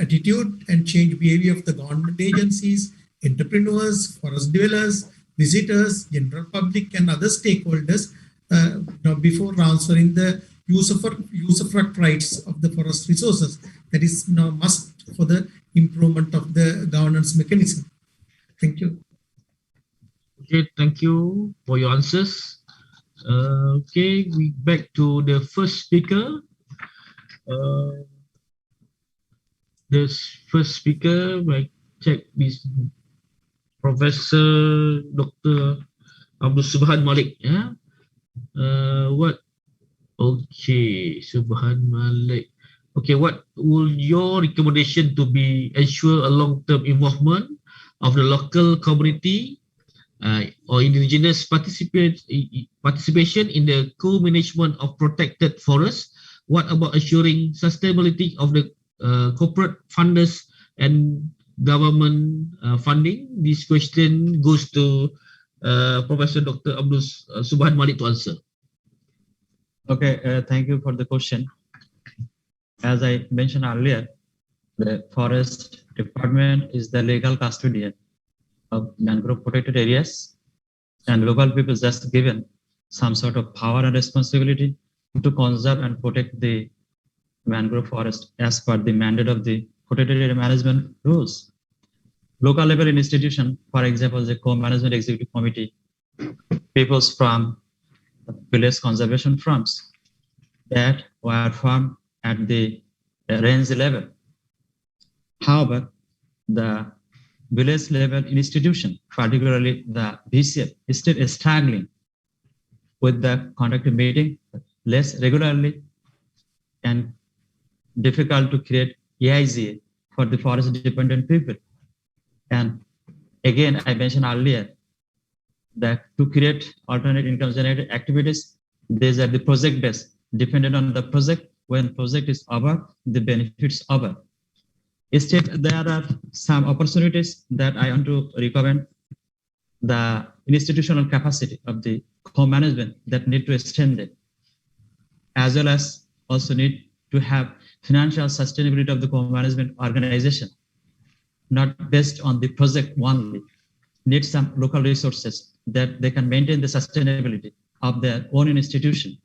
Speaker 6: attitude and change behavior of the government agencies, entrepreneurs, forest dwellers, visitors, general public, and other stakeholders before transferring the use of rights of the forest resources. That is now must for the improvement of the governance mechanism. Thank you.
Speaker 2: Okay, thank you for your answers. Okay, we back to the first speaker. This first speaker, I check this Professor Dr. Abdul Subhan Malik. Yeah. What? Okay, Subhan Malik. Okay, what will your recommendation to be ensure a long-term involvement of the local community or indigenous participation in the co-management of protected forests? What about assuring sustainability of the corporate funders and government funding? This question goes to Professor Dr. Abdul Subhan Malik to answer.
Speaker 3: Okay, thank you for the question. As I mentioned earlier, the Forest Department is the legal custodian of mangrove protected areas, and local people just given some sort of power and responsibility to conserve and protect the mangrove forest as per the mandate of the protected area management rules. Local level institution, for example, the co-management executive committee, people from village conservation firms that were formed at the range level. However, the village level institution, particularly the VCF, is still struggling with the conducting meeting less regularly and difficult to create AIGA for the forest dependent people. And again, I mentioned earlier that to create alternate income generated activities, these are the project based, dependent on the project. When project is over, the benefits over. Instead, there are some opportunities that I want to recommend. The institutional capacity of the co-management that need to extend it, as well as also need to have financial sustainability of the co-management organization, not based on the project only. Need some local resources that they can maintain the sustainability of their own institution.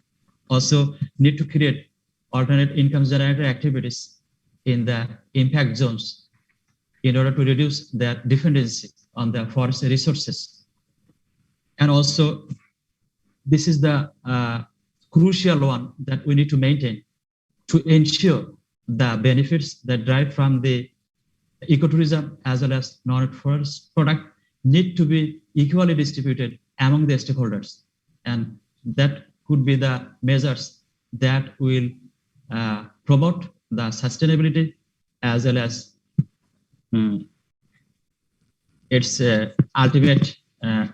Speaker 3: Also need to create alternate income generator activities in the impact zones in order to reduce their dependency on the forest resources. And also, this is the crucial one that we need to maintain to ensure the benefits that derive from the ecotourism as well as non-forest product need to be equally distributed among the stakeholders. And that could be the measures that will promote the sustainability as well as its ultimate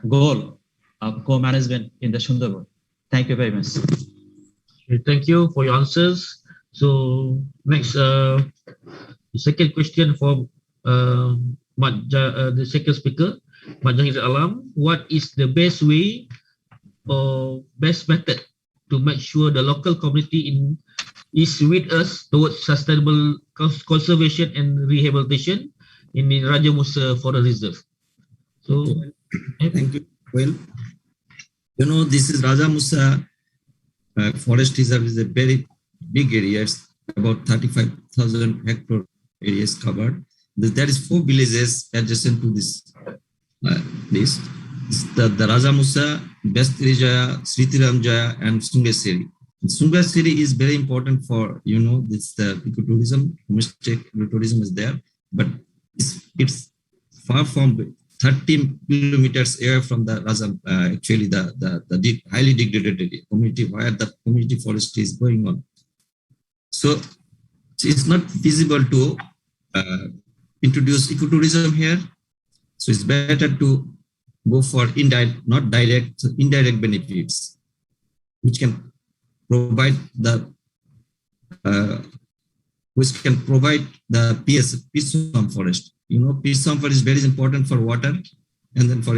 Speaker 3: goal of co-management in the Sundarban. Thank you very much.
Speaker 2: Okay, thank you for your answers. So next, the second question for the second speaker, Majahir Alam. What is the best way or best method to make sure the local community is with us towards sustainable conservation and rehabilitation in the Raja Musa Forest Reserve? So,
Speaker 5: thank you. Well, you know, this is Raja Musa Forest Reserve is a very big area. It's about 35,000 hectare areas covered. There is 4 villages adjacent to this place. The Raja Musa, Bestrijaya, Sritiramjaya, and Sungaseri. Sungaseri is very important for, you know, this the ecotourism, domestic ecotourism is there, but it's far from 30 kilometers away from the Raja, actually the highly degraded area, community where the community forestry is going on. So it's not feasible to introduce ecotourism here. So it's better to go for indirect, not direct, indirect benefits, which can provide the peace swamp forest. You know, peace swamp forest is very important for water, and then for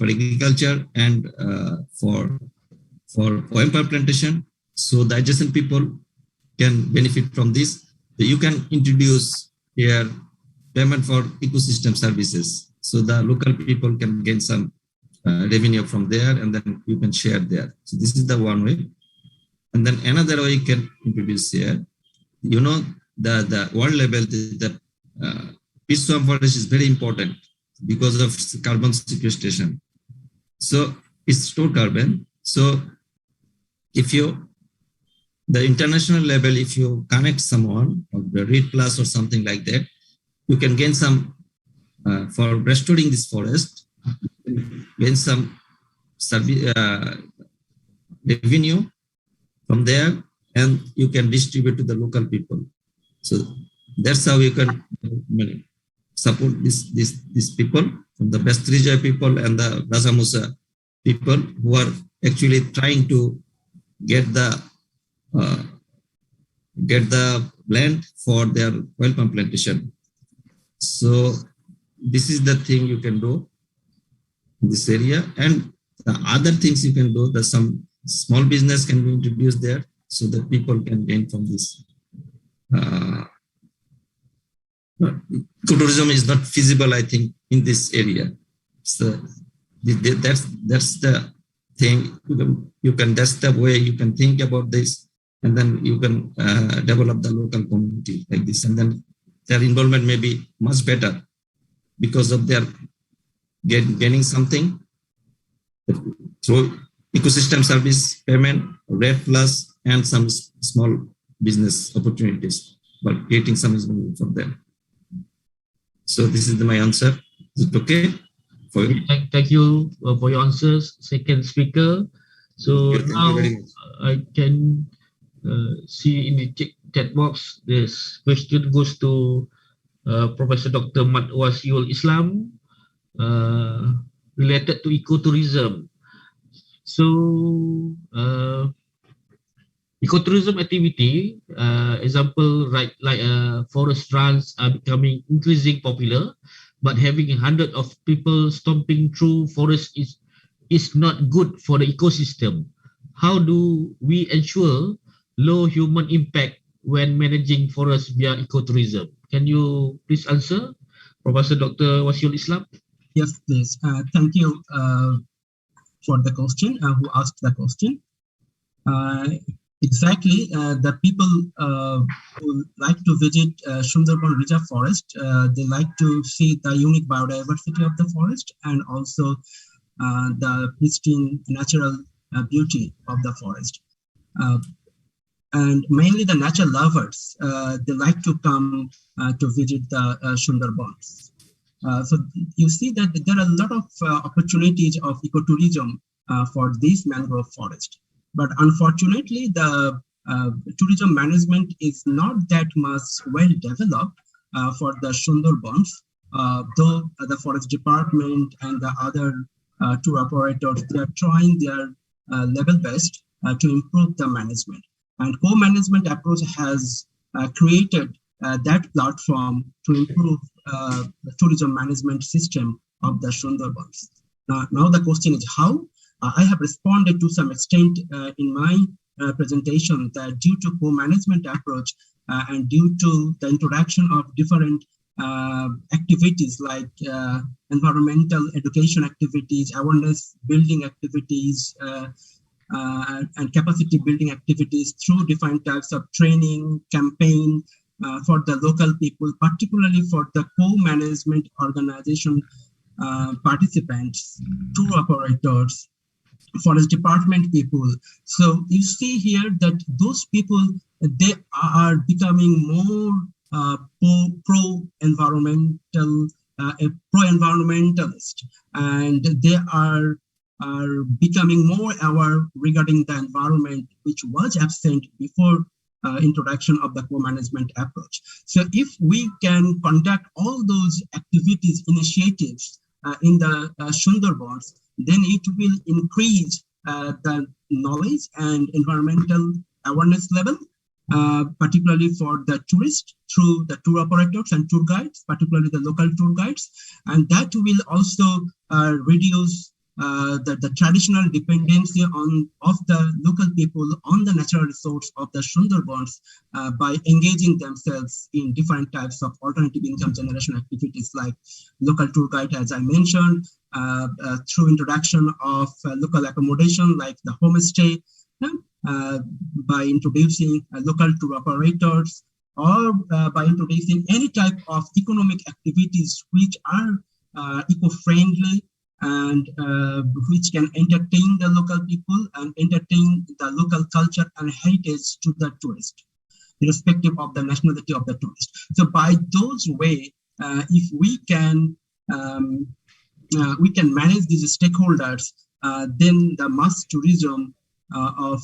Speaker 5: agriculture and for oil plantation. So the adjacent people can benefit from this. You can introduce here payment for ecosystem services. So the local people can gain some revenue from there, and then you can share there. So this is the one way. And then another way you can introduce here, you know, the world level, the peace swamp forest is very important. because of carbon sequestration. So it's stored carbon. So if the international level, if you connect someone or the READ Plus or something like that, you can gain some, for restoring this forest, gain some revenue from there, and you can distribute to the local people. So that's how you can support these people, from the Bastrija people and the Rasamusa people who are actually trying to get the land for their oil palm plantation. So this is the thing you can do in this area, and the other things you can do, that some small business can be introduced there so that people can gain from this. Ecotourism is not feasible, I think, in this area. So that's the thing. That's the way you can think about this, and then you can develop the local community like this, and then their involvement may be much better because of their gaining something through ecosystem service payment, RED Plus, and some small business opportunities, but creating some revenue for them. So this is my answer. Is it okay for you?
Speaker 2: Thank you for your answers, second speaker. So now I can see in the chat box, this question goes to Professor Dr. Mat Wasiul Islam, related to ecotourism. So ecotourism activity, example, like forest runs are becoming increasingly popular, but having hundreds of people stomping through forest is not good for the ecosystem. How do we ensure low human impact when managing forests via ecotourism? Can you please answer, Professor Dr. Wasiul Islam?
Speaker 4: Yes, please. Thank you for the question, who asked the question. Exactly, the people who like to visit Sundarban Reserve Forest, they like to see the unique biodiversity of the forest and also the pristine natural beauty of the forest. And mainly the nature lovers, they like to come to visit the Sundarbans. So you see that there are a lot of opportunities of ecotourism for this mangrove forest. But unfortunately, the tourism management is not that much well developed for the Sundarbans, though the forest department and the other tour operators, they are trying their level best to improve the management. And co-management approach has created that platform to improve the tourism management system of the Sundarbans. Now the question is how? I have responded to some extent in my presentation that due to co-management approach and due to the introduction of different activities like environmental education activities, awareness building activities, and capacity building activities through different types of training, campaign for the local people, particularly for the co-management organization participants, tour operators, forest department people. So you see here that those people, they are becoming more pro-environmentalist, and they are becoming more aware regarding the environment, which was absent before introduction of the co-management approach. So if we can conduct all those activities, initiatives in the Sundarbans, then it will increase the knowledge and environmental awareness level, particularly for the tourists through the tour operators and tour guides, particularly the local tour guides. And that will also reduce the traditional dependency of the local people on the natural resource of the Sundarbans by engaging themselves in different types of alternative income generation activities like local tour guide, as I mentioned, through introduction of local accommodation like the homestay, by introducing local tour operators, or by introducing any type of economic activities which are eco-friendly, and which can entertain the local people and entertain the local culture and heritage to the tourist, irrespective of the nationality of the tourist. So by those way, if we can manage these stakeholders, then the mass tourism of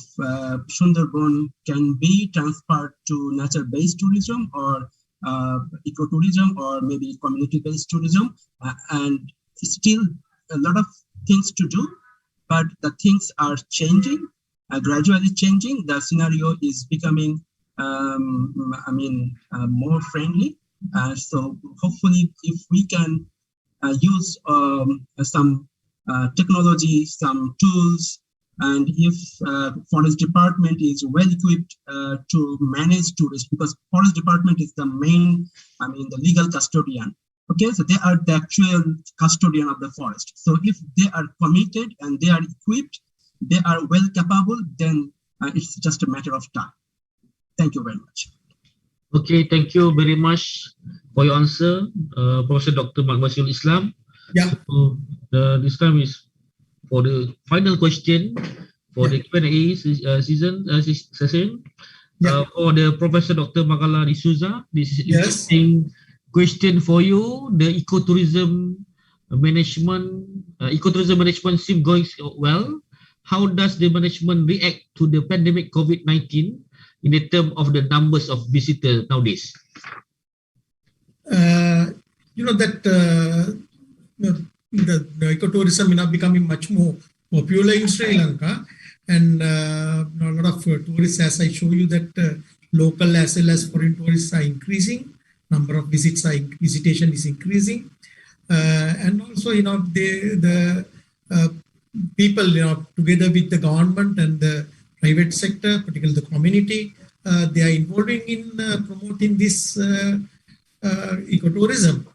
Speaker 4: Sundarban can be transferred to nature-based tourism or ecotourism or maybe community-based tourism, and still a lot of things to do, but the things are changing, gradually changing. The scenario is becoming, more friendly. So hopefully, if we can use some technology, some tools, and if forest department is well equipped to manage tourists, because forest department is the main, the legal custodian. Okay, so they are the actual custodian of the forest. So if they are committed and they are equipped, they are well capable, then it's just a matter of time. Thank you very much.
Speaker 2: Okay, thank you very much for your answer, Professor Dr. Maghmasul Islam.
Speaker 6: Yeah.
Speaker 2: So, this time is for the final question for the Q&A session. For the Professor Dr. Magala D'Souza, this is interesting question for you. The ecotourism management seems going well. How does the management react to the pandemic COVID-19 in the term of the numbers of visitors nowadays?
Speaker 6: The ecotourism is becoming much more popular in Sri Lanka, and a lot of tourists, as I show you, that local as well as foreign tourists are increasing. Number of visitation is increasing, and also the people together with the government and the private sector, particularly the community, they are involving in promoting this ecotourism.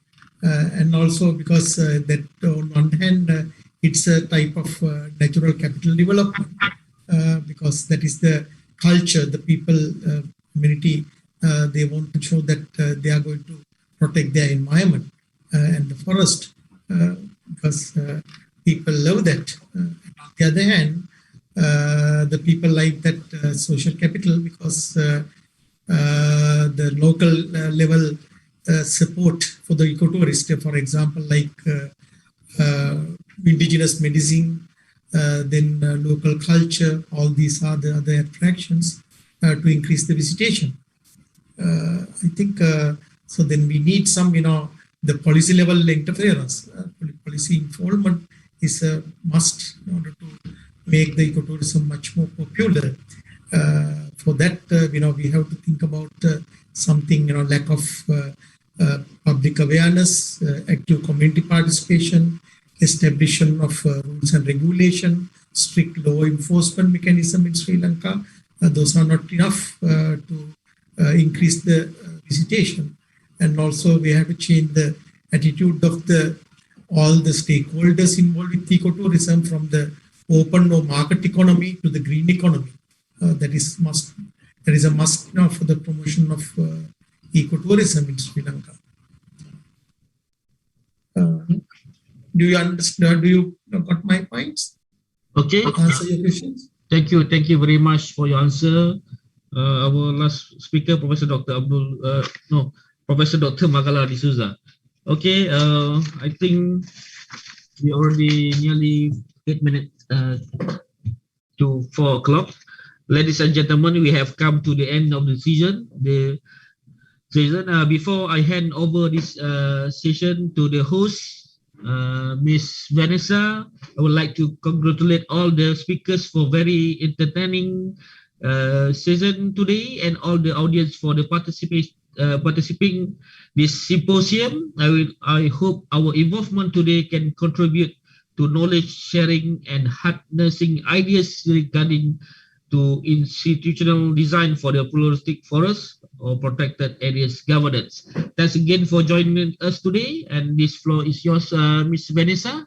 Speaker 6: And also because that on one hand, it's a type of natural capital development, because that is the culture, the people, community, they want to show that they are going to protect their environment and the forest, because people love that. On the other hand, the people like that social capital because the local level support for the ecotourist, for example, like indigenous medicine, then local culture, all these are the other attractions to increase the visitation. I think so. Then we need some, the policy level interference, policy involvement is a must in order to make the ecotourism much more popular. For that, we have to think about something, lack of public awareness, active community participation, establishment of rules and regulation, strict law enforcement mechanism in Sri Lanka. Those are not enough to increase the visitation. And also we have to change the attitude of all the stakeholders involved with ecotourism, from the open or market economy to the green economy. That is a must now for the promotion of ecotourism in Sri Lanka. Do you understand? Do you got my points?
Speaker 2: Okay.
Speaker 6: Answer your questions.
Speaker 2: Thank you very much for your answer. Our last speaker, Professor Dr. Professor Dr. Magala D'Souza. Okay, I think we already nearly 8 minutes to 4 o'clock. Ladies and gentlemen, we have come to the end of the session. Before I hand over this session to the host, Miss Vanessa, I would like to congratulate all the speakers for very entertaining session today, and all the audience for the participating this symposium. I hope our involvement today can contribute to knowledge sharing and harnessing ideas regarding to institutional design for the pluralistic forest or protected areas governance. Thanks again for joining us today, and this floor is yours, Miss Vanessa.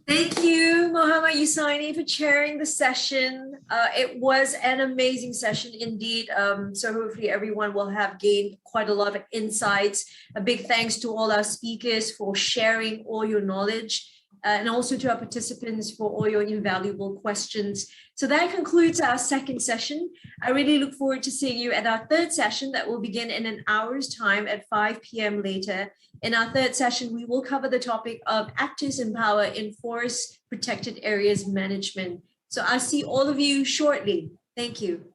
Speaker 7: Thank you, Muhammad Yusaini, for chairing the session.
Speaker 1: It was an amazing session indeed. So hopefully everyone will have gained quite a lot of insights. A big thanks to all our speakers for sharing all your knowledge, and also to our participants for all your invaluable questions. So that concludes our second session. I really look forward to seeing you at our third session that will begin in an hour's time at 5 p.m. later. In our third session, we will cover the topic of actors in power in forest protected areas management. So I'll see all of you shortly. Thank you.